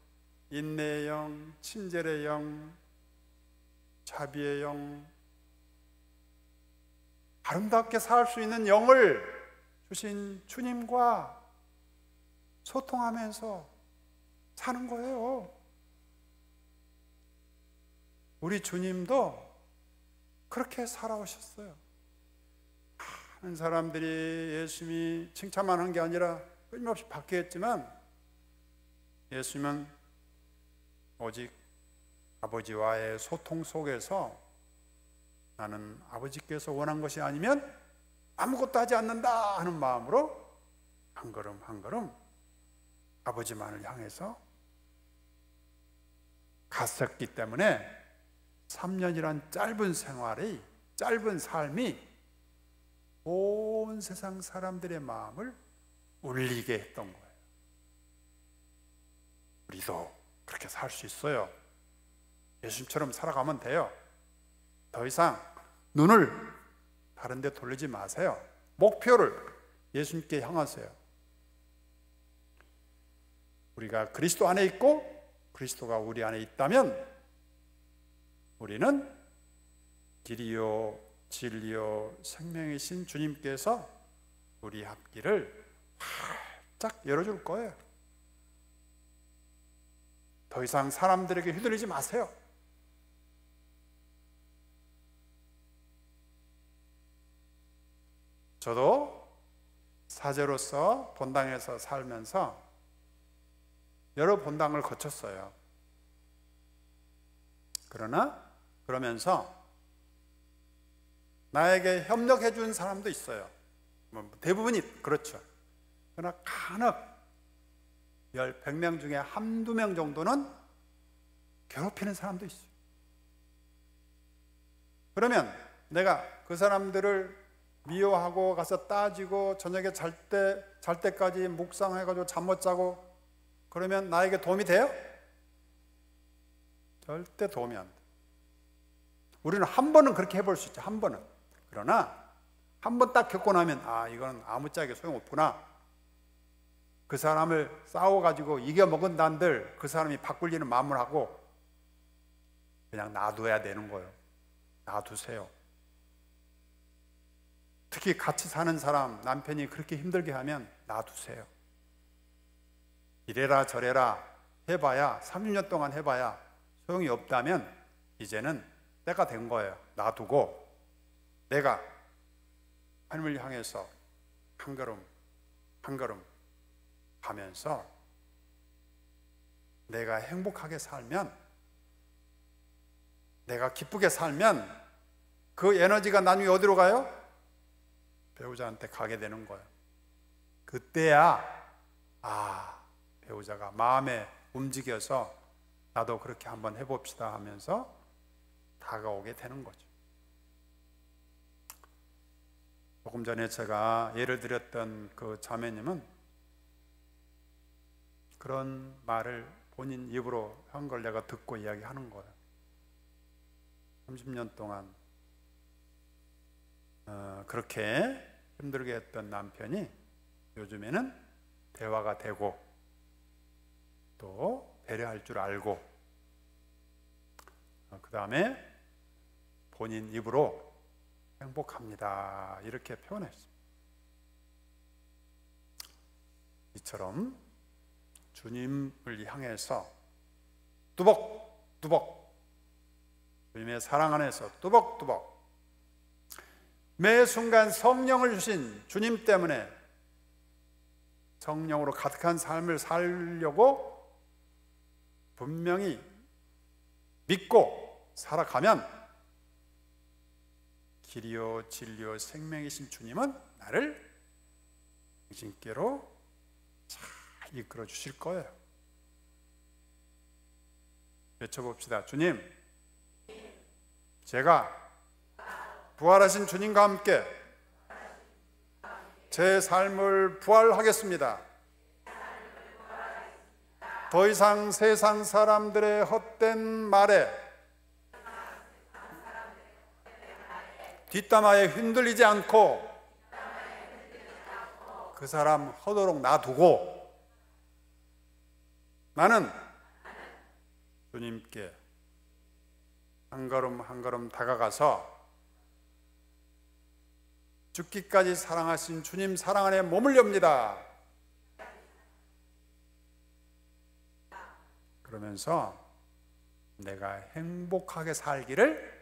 [SPEAKER 3] 인내의 영, 친절의 영, 자비의 영, 아름답게 살 수 있는 영을 주신 주님과 소통하면서 사는 거예요. 우리 주님도 그렇게 살아오셨어요. 많은 사람들이 예수님이 칭찬만 한 게 아니라 끊임없이 바뀌었지만 예수님은 오직 아버지와의 소통 속에서 나는 아버지께서 원한 것이 아니면 아무것도 하지 않는다 하는 마음으로 한 걸음 한 걸음 아버지만을 향해서 갔었기 때문에 3년이란 짧은 생활이, 짧은 삶이 온 세상 사람들의 마음을 울리게 했던 거예요. 우리도 그렇게 살 수 있어요. 예수님처럼 살아가면 돼요. 더 이상 눈을 다른 데 돌리지 마세요. 목표를 예수님께 향하세요. 우리가 그리스도 안에 있고 그리스도가 우리 안에 있다면 우리는 길이요 진리요 생명이신 주님께서 우리 앞길을 활짝 열어줄 거예요. 더 이상 사람들에게 휘둘리지 마세요. 저도 사제로서 본당에서 살면서 여러 본당을 거쳤어요. 그러면서 나에게 협력해 준 사람도 있어요. 대부분이 그렇죠. 그러나 간혹 100명 중에 한두 명 정도는 괴롭히는 사람도 있어요. 그러면 내가 그 사람들을 미워하고 가서 따지고 저녁에 잘 때까지 묵상해가지고 잠 못 자고 그러면 나에게 도움이 돼요? 절대 도움이 안 돼. 우리는 한 번은 그렇게 해볼 수 있죠. 한 번은. 그러나 한 번 딱 겪고 나면 이건 아무짝에 소용없구나. 그 사람을 싸워가지고 이겨먹은 단들 그 사람이 바꿀리는 마음을 하고 그냥 놔둬야 되는 거예요. 놔두세요. 특히 같이 사는 사람, 남편이 그렇게 힘들게 하면 놔두세요. 이래라 저래라 해봐야 30년 동안 해봐야 소용이 없다면 이제는 때가 된 거예요. 놔두고 내가 하나님을 향해서 한 걸음 한 걸음 가면서 내가 행복하게 살면, 내가 기쁘게 살면 그 에너지가 나중에 어디로 가요? 배우자한테 가게 되는 거예요. 그때야 배우자가 마음에 움직여서 나도 그렇게 한번 해봅시다 하면서 다가오게 되는 거죠. 조금 전에 제가 예를 들었던 그 자매님은 그런 말을 본인 입으로 한 걸 내가 듣고 이야기하는 거예요. 30년 동안 그렇게 힘들게 했던 남편이 요즘에는 대화가 되고 또 배려할 줄 알고 그 다음에 본인 입으로 행복합니다 이렇게 표현했습니다. 이처럼 주님을 향해서 뚜벅뚜벅, 주님의 사랑 안에서 뚜벅뚜벅 매 순간 성령을 주신 주님 때문에 성령으로 가득한 삶을 살려고 분명히 믿고 살아가면 길이요 진리요 생명이신 주님은 나를 당신께로 잘 이끌어 주실 거예요. 외쳐봅시다. 주님, 제가 부활하신 주님과 함께 제 삶을 부활하겠습니다. 더 이상 세상 사람들의 헛된 말에 뒷담화에 흔들리지 않고 그 사람 허도록 놔두고 나는 주님께 한 걸음 한 걸음 다가가서 죽기까지 사랑하신 주님 사랑 안에 몸을 엽니다. 그러면서 내가 행복하게 살기를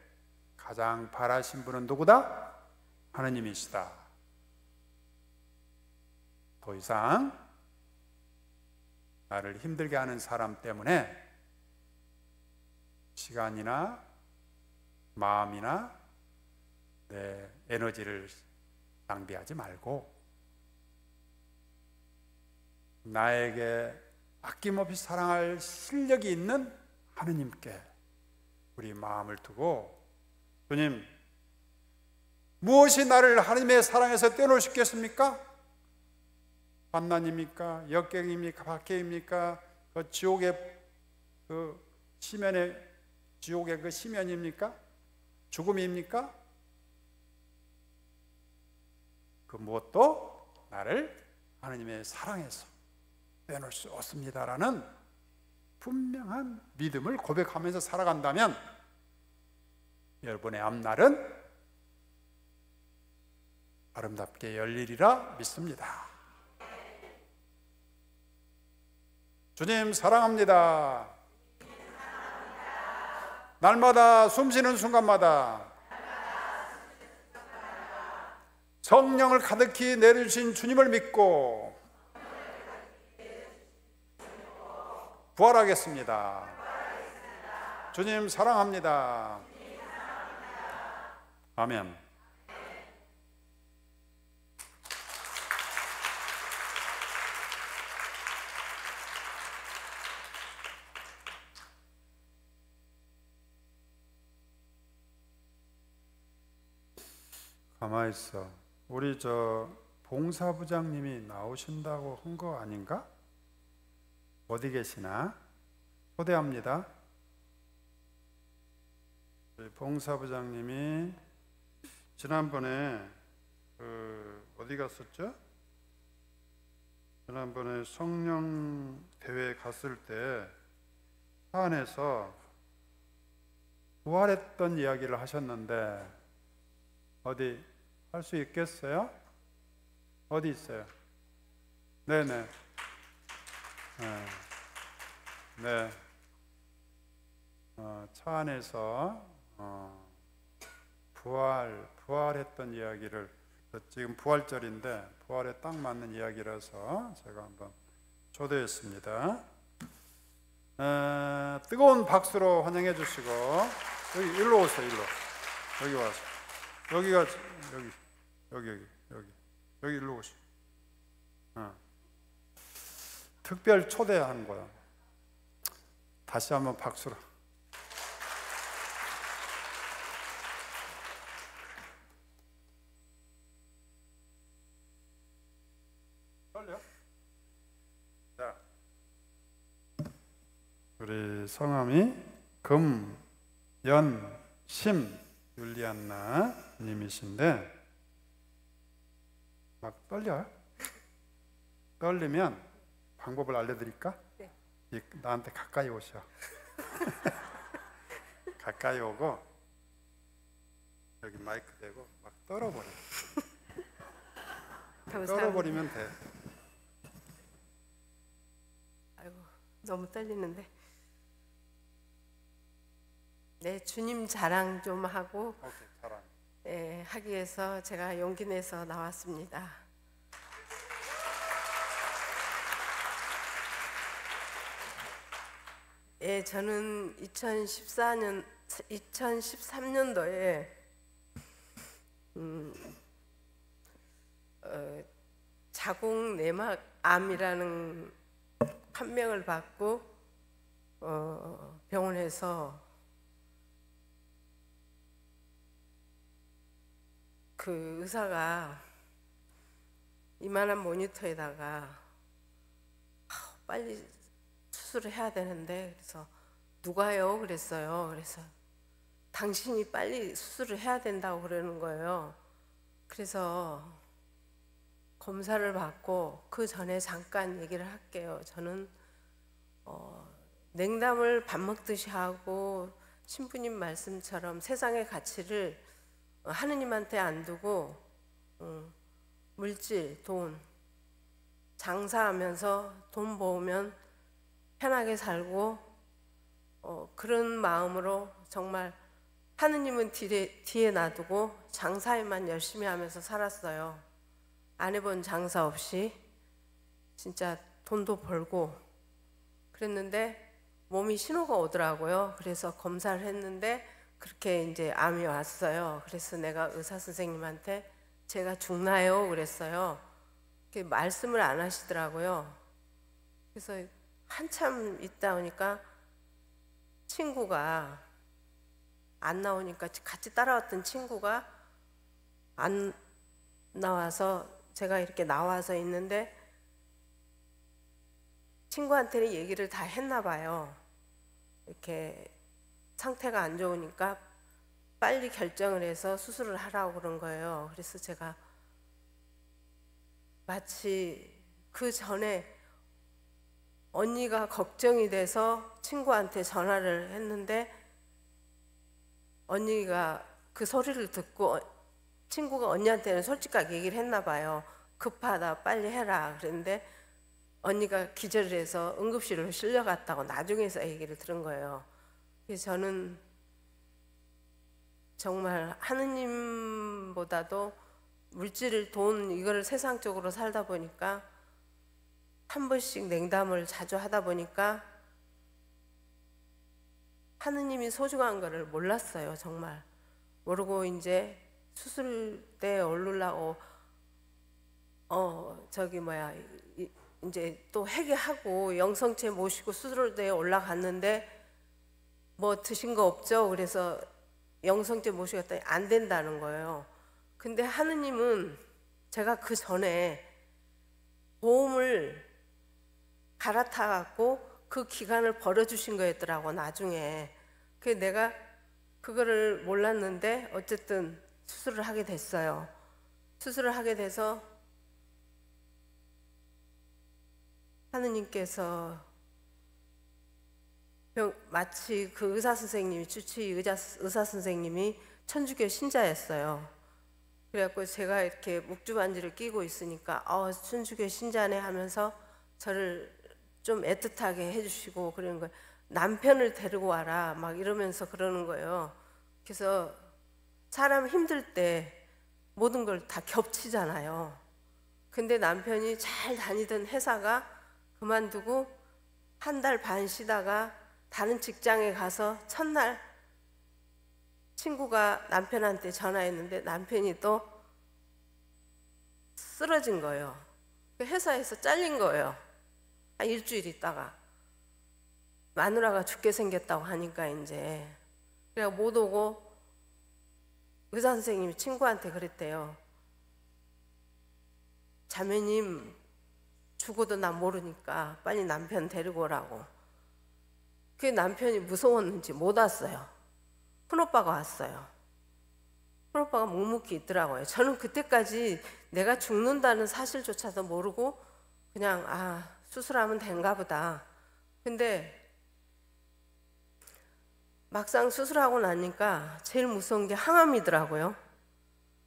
[SPEAKER 3] 가장 바라신 분은 누구다? 하느님이시다. 더 이상 나를 힘들게 하는 사람 때문에 시간이나 마음이나 내 에너지를 낭비하지 말고 나에게 아낌없이 사랑할 실력이 있는 하느님께 우리 마음을 두고 주님, 무엇이 나를 하나님의 사랑에서 떼어놓을 수 있겠습니까? 환난입니까? 역경입니까? 박해입니까? 그 지옥의 그 시면의 지옥의 그 시면입니까? 죽음입니까? 그 무엇도 나를 하나님의 사랑에서 빼놓을 수 없습니다라는 분명한 믿음을 고백하면서 살아간다면 여러분의 앞날은 아름답게 열리리라 믿습니다. 주님 사랑합니다. 날마다 숨쉬는 순간마다 성령을 가득히 내려주신 주님을 믿고 부활하겠습니다. 주님 사랑합니다. 아멘. 가만히 있어. 우리 저 봉사부장님이 나오신다고 한 거 아닌가? 어디 계시나? 초대합니다. 봉사부장님이 지난번에 어디 갔었죠? 지난번에 성령 대회 갔을 때 차 안에서 부활했던 이야기를 하셨는데 어디 할 수 있겠어요? 어디 있어요? 네네. 네. 차 안에서 부활했던 이야기를 지금 부활절인데 부활에 딱 맞는 이야기라서 제가 한번 초대했습니다. 뜨거운 박수로 환영해 주시고 여기 일로 오세요. 일로 여기 와서 여기가 여기 일로 오시오. 특별 초대한 거야. 다시 한번 박수로. 떨려? 자, 우리 성함이 금, 연, 심 율리안나 님이신데 막 떨려요? 떨리면 방법을 알려드릴까?
[SPEAKER 4] 네.
[SPEAKER 3] 나한테 가까이 오셔. 가까이 오고 여기 마이크 대고 막 떨어버려. 떨어버리면 돼.
[SPEAKER 4] 아이고 너무 떨리는데. 네, 주님 자랑 좀 하고.
[SPEAKER 3] 오케이, 자랑.
[SPEAKER 4] 하기 위해서 제가 용기 내서 나왔습니다. 저는 2013년도에 자궁 내막암이라는 판명을 받고 병원에서 그 의사가 이만한 모니터에다가 빨리 수술을 해야 되는데, 그래서 누가요? 그랬어요. 그래서 당신이 빨리 수술을 해야 된다고 그러는 거예요. 그래서 검사를 받고, 그 전에 잠깐 얘기를 할게요. 저는 냉담을 밥 먹듯이 하고 신부님 말씀처럼 세상의 가치를 하느님한테 안 두고 물질, 돈, 장사하면서 돈 모으면 편하게 살고 그런 마음으로 정말 하느님은 뒤에 놔두고 장사에만 열심히 하면서 살았어요. 안 해본 장사 없이 진짜 돈도 벌고 그랬는데 몸이 신호가 오더라고요. 그래서 검사를 했는데 그렇게 이제 암이 왔어요. 그래서 내가 의사 선생님한테 제가 죽나요? 그랬어요. 말씀을 안 하시더라고요. 그래서 한참 있다 보니까 친구가 안 나오니까 같이 따라왔던 친구가 안 나와서 제가 이렇게 나와서 있는데 친구한테는 얘기를 다 했나 봐요. 이렇게 상태가 안 좋으니까 빨리 결정을 해서 수술을 하라고 그런 거예요. 그래서 제가 마치 그 전에 언니가 걱정이 돼서 친구한테 전화를 했는데 언니가 그 소리를 듣고 친구가 언니한테는 솔직하게 얘기를 했나 봐요. 급하다, 빨리 해라. 그랬는데 언니가 기절을 해서 응급실로 실려갔다고 나중에서 얘기를 들은 거예요. 그래서 저는 정말 하느님보다도 물질, 돈 이거를 세상적으로 살다 보니까 한 번씩 냉담을 자주 하다 보니까 하느님이 소중한 거를 몰랐어요. 정말 모르고 이제 수술대 오르려고 이제 또 회개하고 영성체 모시고 수술대에 올라갔는데 뭐 드신 거 없죠? 그래서 영성체 모시고 갔더니 안 된다는 거예요. 근데 하느님은 제가 그 전에 보험을 갈아타 갖고 그 기간을 벌어주신 거였더라고 나중에. 그래서 내가 그거를 몰랐는데 어쨌든 수술을 하게 됐어요. 수술을 하게 돼서 하느님께서 마치 그 의사 선생님이 주치의 의사 선생님이 천주교 신자였어요. 그래갖고 제가 이렇게 묵주반지를 끼고 있으니까 천주교 신자네 하면서 저를 좀 애틋하게 해주시고 그러는 거예요. 남편을 데리고 와라 막 이러면서 그러는 거예요. 그래서 사람 힘들 때 모든 걸 다 겹치잖아요. 근데 남편이 잘 다니던 회사가 그만두고 한 달 반 쉬다가 다른 직장에 가서 첫날 친구가 남편한테 전화했는데 남편이 또 쓰러진 거예요. 회사에서 잘린 거예요. 한 일주일 있다가 마누라가 죽게 생겼다고 하니까 이제 그래서 못 오고 의사 선생님이 친구한테 그랬대요. 자매님 죽어도 나 모르니까 빨리 남편 데리고 오라고. 그 남편이 무서웠는지 못 왔어요. 큰오빠가 왔어요. 큰오빠가 묵묵히 있더라고요. 저는 그때까지 내가 죽는다는 사실조차도 모르고 그냥 수술하면 된가 보다. 근데 막상 수술하고 나니까 제일 무서운 게 항암이더라고요.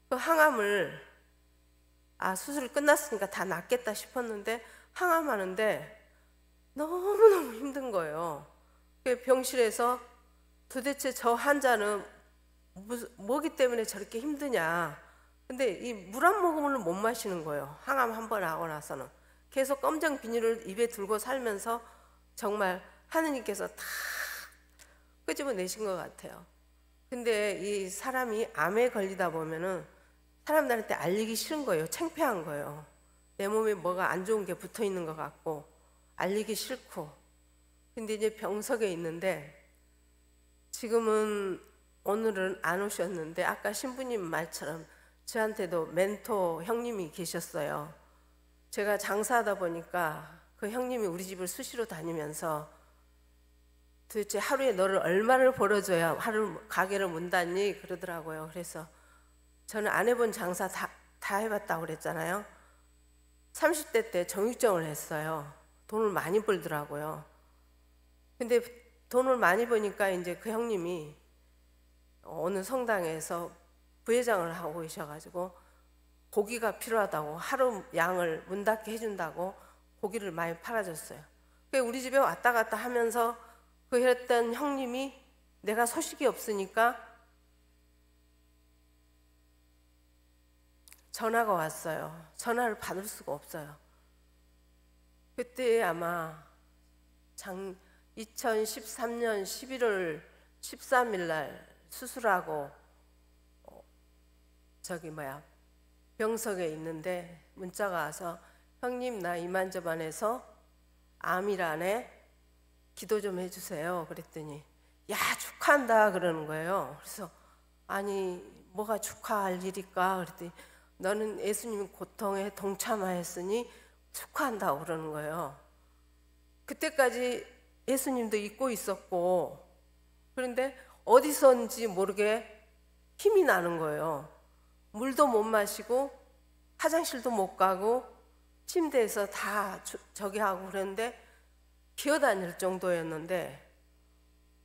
[SPEAKER 4] 그 항암을 수술이 끝났으니까 다 낫겠다 싶었는데 항암하는데 너무너무 힘든 거예요. 병실에서 도대체 저 환자는 뭐기 때문에 저렇게 힘드냐. 근데 이 물 한 모금을 못 마시는 거예요. 항암 한 번 하고 나서는. 계속 검정 비닐을 입에 들고 살면서 정말 하느님께서 다 끄집어내신 것 같아요. 근데 이 사람이 암에 걸리다 보면은 사람들한테 알리기 싫은 거예요. 창피한 거예요. 내 몸에 뭐가 안 좋은 게 붙어 있는 것 같고 알리기 싫고. 근데 이제 병석에 있는데 지금은 오늘은 안 오셨는데 아까 신부님 말처럼 저한테도 멘토 형님이 계셨어요. 제가 장사하다 보니까 그 형님이 우리 집을 수시로 다니면서 도대체 하루에 너를 얼마를 벌어줘야 하루 가게를 문 닫니? 그러더라고요. 그래서 저는 안 해본 장사 다 해봤다고 그랬잖아요. 30대 때 정육점을 했어요. 돈을 많이 벌더라고요. 근데 돈을 많이 버니까 이제 그 형님이 어느 성당에서 부회장을 하고 계셔가지고 고기가 필요하다고 하루 양을 문 닫게 해준다고 고기를 많이 팔아줬어요. 우리 집에 왔다 갔다 하면서 그 했던 형님이 내가 소식이 없으니까 전화가 왔어요. 전화를 받을 수가 없어요. 그때 아마 2013년 11월 13일 날 수술하고 병석에 있는데 문자가 와서 형님 나 이만저만해서 암이라네 기도 좀 해주세요. 그랬더니 야 축하한다 그러는 거예요. 그래서 아니 뭐가 축하할 일일까? 그랬더니 너는 예수님 고통에 동참하였으니 축하한다고 그러는 거예요. 그때까지 예수님도 잊고 있었고 그런데 어디선지 모르게 힘이 나는 거예요. 물도 못 마시고 화장실도 못 가고 침대에서 다 저기 하고 그랬는데 기어다닐 정도였는데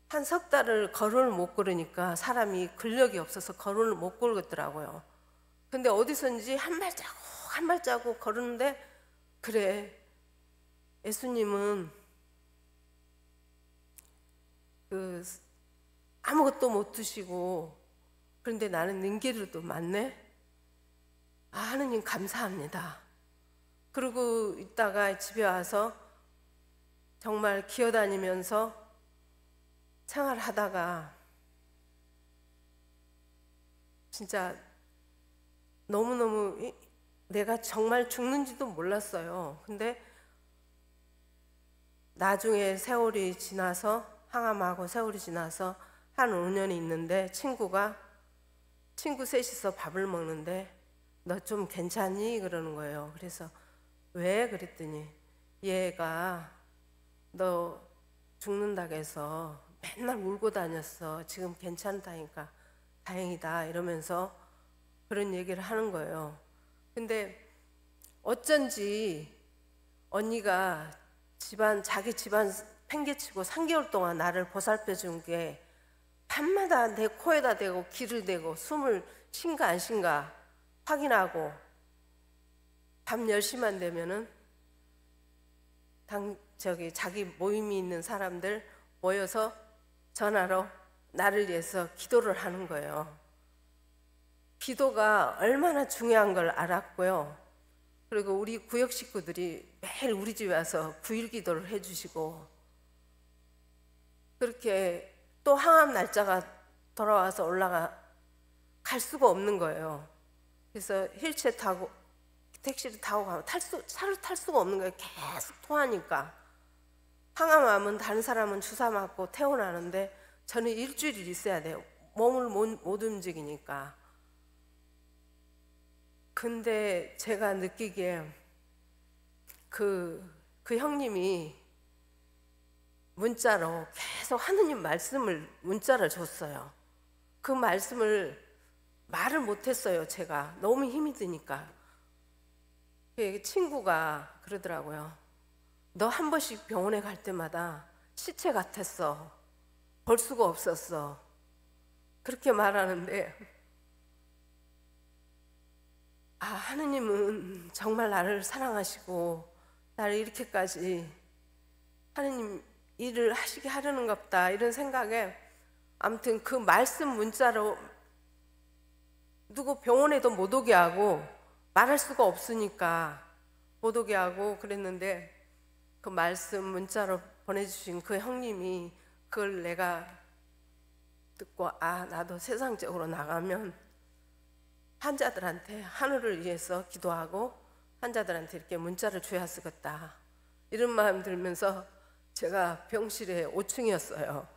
[SPEAKER 4] 한 석 달을 걸음을 못 걸으니까 사람이 근력이 없어서 걸음을 못 걸겠더라고요. 근데 어디선지 한 발자국 걸었는데 그래 예수님은 아무것도 못 드시고 그런데 나는 능계류도 많네. 아, 하느님 감사합니다. 그러고 있다가 집에 와서 정말 기어다니면서 생활하다가 진짜 너무너무 내가 정말 죽는지도 몰랐어요. 근데 나중에 세월이 지나서 항암하고 세월이 지나서 한 5년이 있는데 친구 셋이서 밥을 먹는데 너 좀 괜찮니? 그러는 거예요. 그래서 왜? 그랬더니 얘가 너 죽는다고 해서 맨날 울고 다녔어. 지금 괜찮다니까 다행이다 이러면서 그런 얘기를 하는 거예요. 근데 어쩐지 언니가 자기 집안 팽개치고 3개월 동안 나를 보살펴 준 게 밤마다 내 코에다 대고 귀를 대고 숨을 쉰가 안 쉰가 확인하고 밤 10시만 되면은 자기 모임이 있는 사람들 모여서 전화로 나를 위해서 기도를 하는 거예요. 기도가 얼마나 중요한 걸 알았고요. 그리고 우리 구역 식구들이 매일 우리 집에 와서 9일 기도를 해주시고 그렇게 또 항암 날짜가 돌아와서 갈 수가 없는 거예요. 그래서 휠체어 타고 택시를 타고 가면 차를 탈 수가 없는 거예요. 계속 토하니까. 항암하면 다른 사람은 주사 맞고 퇴원하는데 저는 일주일 있어야 돼요. 몸을 못 움직이니까. 근데 제가 느끼기에 그 형님이 문자로 계속 하느님 말씀을 문자를 줬어요. 그 말씀을 말을 못했어요. 제가 너무 힘이 드니까. 친구가 그러더라고요. 너 한 번씩 병원에 갈 때마다 시체 같았어. 볼 수가 없었어. 그렇게 말하는데 하느님은 정말 나를 사랑하시고 나를 이렇게까지 하느님 일을 하시게 하려는갑다 이런 생각에 아무튼 그 말씀 문자로 누구 병원에도 못 오게 하고 말할 수가 없으니까 못 오게 하고 그랬는데 그 말씀 문자로 보내주신 그 형님이 그걸 내가 듣고 아 나도 세상적으로 나가면 환자들한테 하늘을 위해서 기도하고 환자들한테 이렇게 문자를 줘야 쓰겠다 이런 마음 들면서 제가 병실에 5층이었어요.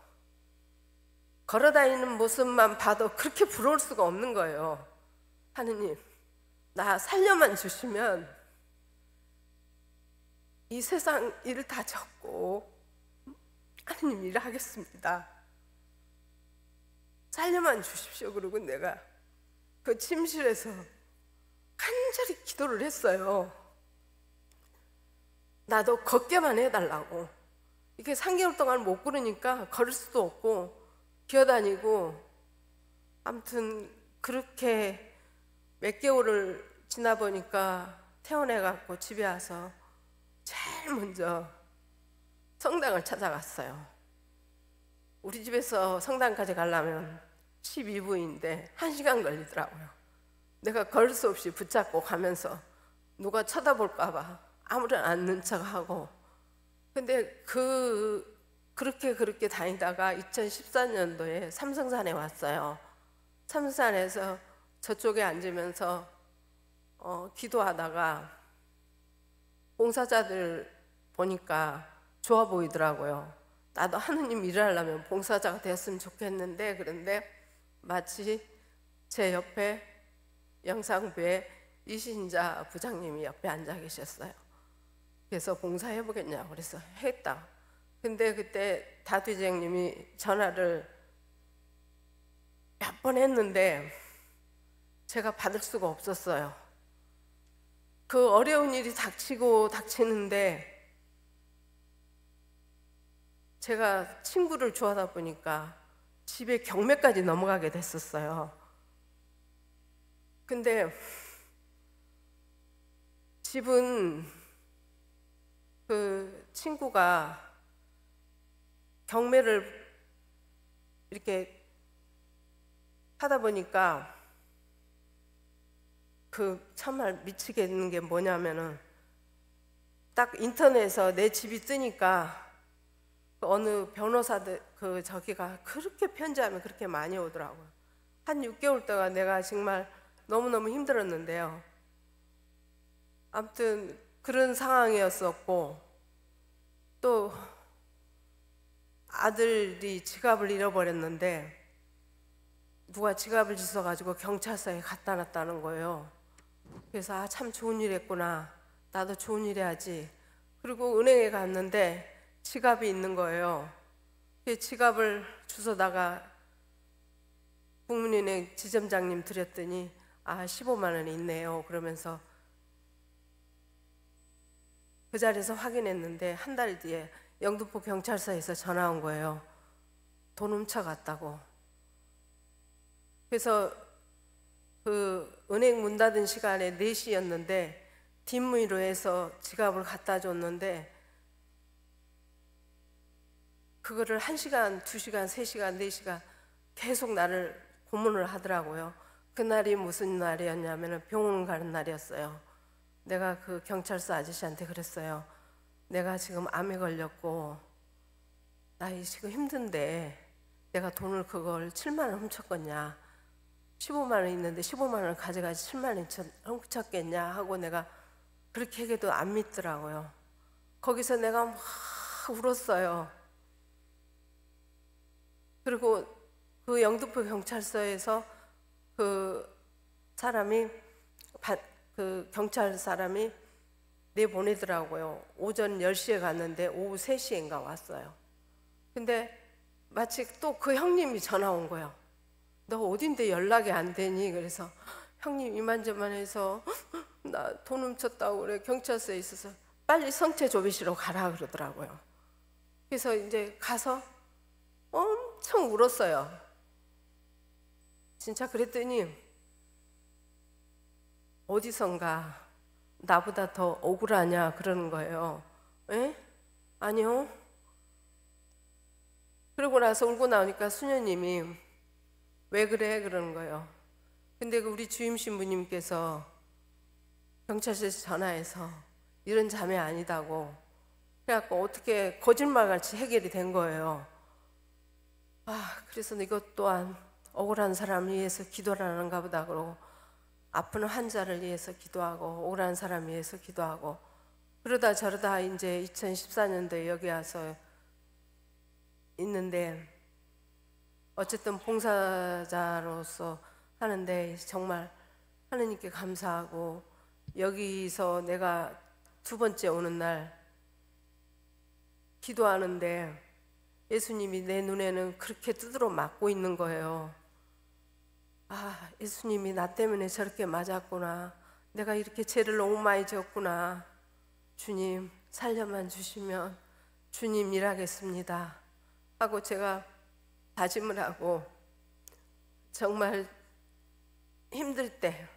[SPEAKER 4] 걸어다니는 모습만 봐도 그렇게 부러울 수가 없는 거예요. 하느님 나 살려만 주시면 이 세상 일을 다 접고 하느님 일을 하겠습니다. 살려만 주십시오. 그러고 내가 그 침실에서 간절히 기도를 했어요. 나도 걷게만 해달라고. 이게 3개월 동안 못 걸으니까 걸을 수도 없고 기어다니고 아무튼 그렇게 몇 개월을 지나 보니까 퇴원해갖고 집에 와서 제일 먼저 성당을 찾아갔어요. 우리 집에서 성당까지 가려면 12분인데 1시간 걸리더라고요. 내가 걸을 수 없이 붙잡고 가면서 누가 쳐다볼까 봐 아무런 않는 척하고 근데 그렇게 다니다가 2014년도에 삼성산에 왔어요. 삼성산에서 저쪽에 앉으면서 기도하다가 봉사자들 보니까 좋아 보이더라고요. 나도 하느님 일을 하려면 봉사자가 되었으면 좋겠는데 그런데 마치 제 옆에 영상부에 이신자 부장님이 옆에 앉아 계셨어요. 그래서 봉사해보겠냐고 그래서 했다. 근데 그때 다뒤쟁님이 전화를 몇 번 했는데 제가 받을 수가 없었어요. 그 어려운 일이 닥치는데 제가 친구를 좋아하다 보니까 집에 경매까지 넘어가게 됐었어요. 근데 집은 그 친구가 경매를 이렇게 하다 보니까 그 정말 미치겠는 게 뭐냐면은 딱 인터넷에서 내 집이 뜨니까 그 어느 변호사들 저기가 그렇게 편지하면 그렇게 많이 오더라고요. 한 6개월 동안 내가 정말 너무너무 힘들었는데요. 아무튼 그런 상황이었었고 또 아들이 지갑을 잃어버렸는데 누가 지갑을 주워가지고 경찰서에 갖다 놨다는 거예요. 그래서 참 좋은 일 했구나. 나도 좋은 일 해야지. 그리고 은행에 갔는데 지갑이 있는 거예요. 그 지갑을 주워다가 국민은행 지점장님 드렸더니 15만 원이 있네요. 그러면서 그 자리에서 확인했는데 한 달 뒤에 영등포 경찰서에서 전화 온 거예요. 돈 훔쳐갔다고. 그래서 그 은행 문 닫은 시간에 4시였는데 뒷문으로 해서 지갑을 갖다 줬는데 그거를 1시간, 2시간, 3시간, 4시간 계속 나를 고문을 하더라고요. 그날이 무슨 날이었냐면 병원 가는 날이었어요. 내가 그 경찰서 아저씨한테 그랬어요. 내가 지금 암에 걸렸고 나 지금 힘든데 내가 돈을 그걸 7만 원 훔쳤겠냐. 15만 원 있는데 15만 원을 가져가지 7만 원 훔쳤겠냐 하고 내가 그렇게 얘기해도 안 믿더라고요. 거기서 내가 막 울었어요. 그리고 그 영등포 경찰서에서 그 경찰 사람이 내보내더라고요. 오전 10시에 갔는데 오후 3시인가 왔어요. 근데 마치 또 그 형님이 전화 온 거예요. 너 어딘데 연락이 안 되니? 그래서 형님 이만저만 해서 나 돈 훔쳤다고 그래. 경찰서에 있어서 빨리 성체 조비실로 가라 그러더라고요. 그래서 이제 가서 엄청 울었어요. 진짜 그랬더니 어디선가 나보다 더 억울하냐 그러는 거예요. 에? 아니요. 그러고 나서 울고 나오니까 수녀님이 왜 그래? 그러는 거예요. 근데 그 우리 주임 신부님께서 경찰서에서 전화해서 이런 자매 아니다고 그래갖고 어떻게 거짓말같이 해결이 된 거예요. 그래서 이것 또한 억울한 사람을 위해서 기도를 하는가 보다 그러고, 아픈 환자를 위해서 기도하고 억울한 사람을 위해서 기도하고, 그러다 저러다 이제 2014년도에 여기 와서 있는데, 어쨌든 봉사자로서 하는데 정말 하느님께 감사하고, 여기서 내가 두 번째 오는 날 기도하는데 예수님이 내 눈에는 그렇게 두드러 맞고 있는 거예요. 예수님이 나 때문에 저렇게 맞았구나, 내가 이렇게 죄를 너무 많이 지었구나, 주님 살려만 주시면 주님 일하겠습니다 하고 제가 다짐을 하고, 정말 힘들 때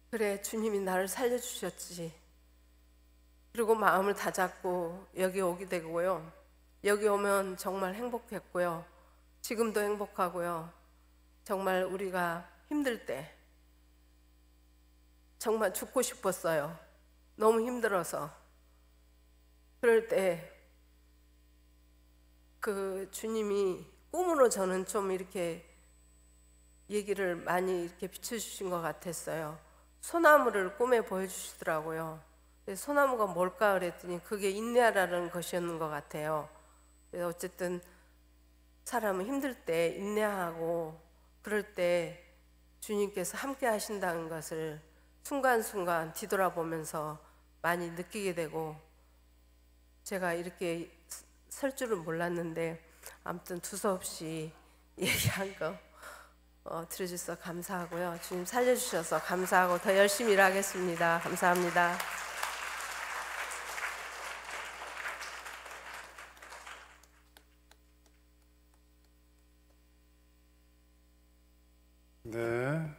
[SPEAKER 4] 그래 주님이 나를 살려주셨지, 그리고 마음을 다잡고 여기 오게 되고요. 여기 오면 정말 행복했고요. 지금도 행복하고요. 정말 우리가 힘들 때 정말 죽고 싶었어요. 너무 힘들어서. 그럴 때 그 주님이 꿈으로 저는 좀 이렇게 얘기를 많이 이렇게 비춰주신 것 같았어요. 소나무를 꿈에 보여주시더라고요. 소나무가 뭘까 그랬더니 그게 인내하라는 것이었는 것 같아요. 그래서 어쨌든 사람은 힘들 때 인내하고 그럴 때 주님께서 함께 하신다는 것을 순간순간 뒤돌아보면서 많이 느끼게 되고, 제가 이렇게 설 줄은 몰랐는데 아무튼 두서없이 얘기한 거 들어주셔서 감사하고요. 주님 살려주셔서 감사하고 더 열심히 일하겠습니다. 감사합니다.
[SPEAKER 3] 네.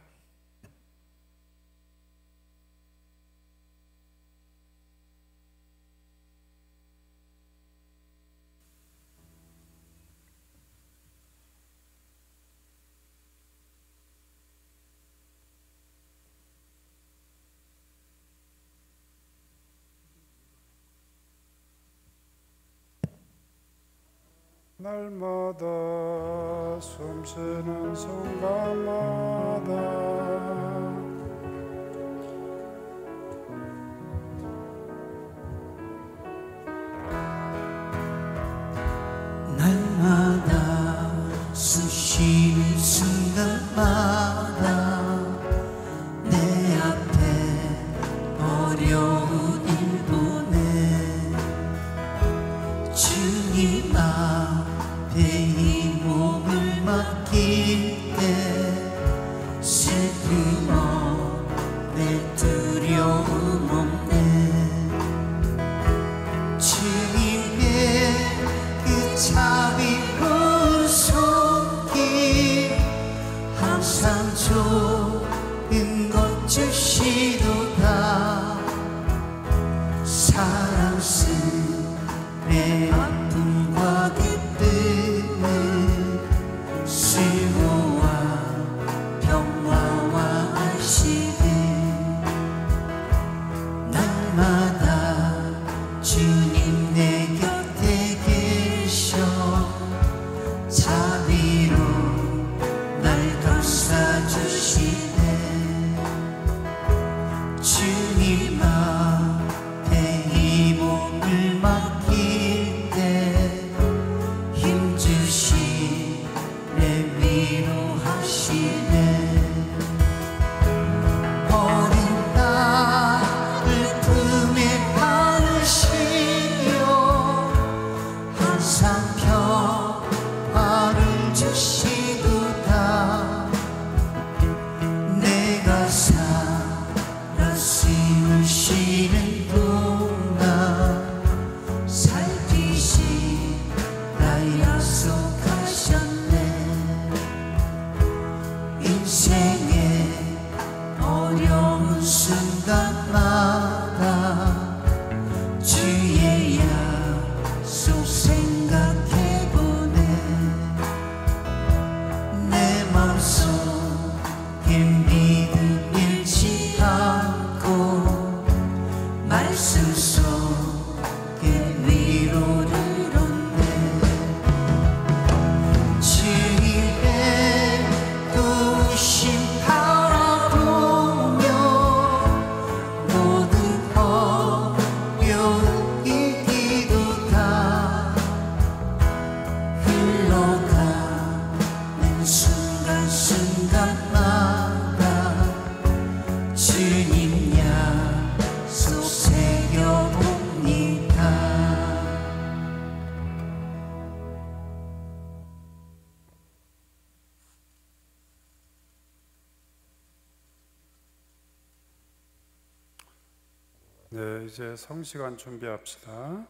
[SPEAKER 3] 날마다 숨쉬는 순간마다
[SPEAKER 2] 날마다 숨쉬는 순간마다 내 앞에 어려운 일보내 주님 앞에 이 몸을 맡길 때 슬픔 없네 두려움 없네 주님의 그 자비로운 손길 항상 좋은 것 주시도다 사랑스레 아픔과 기쁨을 수고와 평화와 안식을 날마다 주님 내 곁에 계셔 자비로 날 감싸주시네 주님 앞에 이 몸을 맡길 때 힘주시네 위로하시네 어린 딸을 품에 안으시며 항상 평화를 주시도다 내가 살아 숨을 쉬
[SPEAKER 3] 네, 이제 성시간 준비합시다.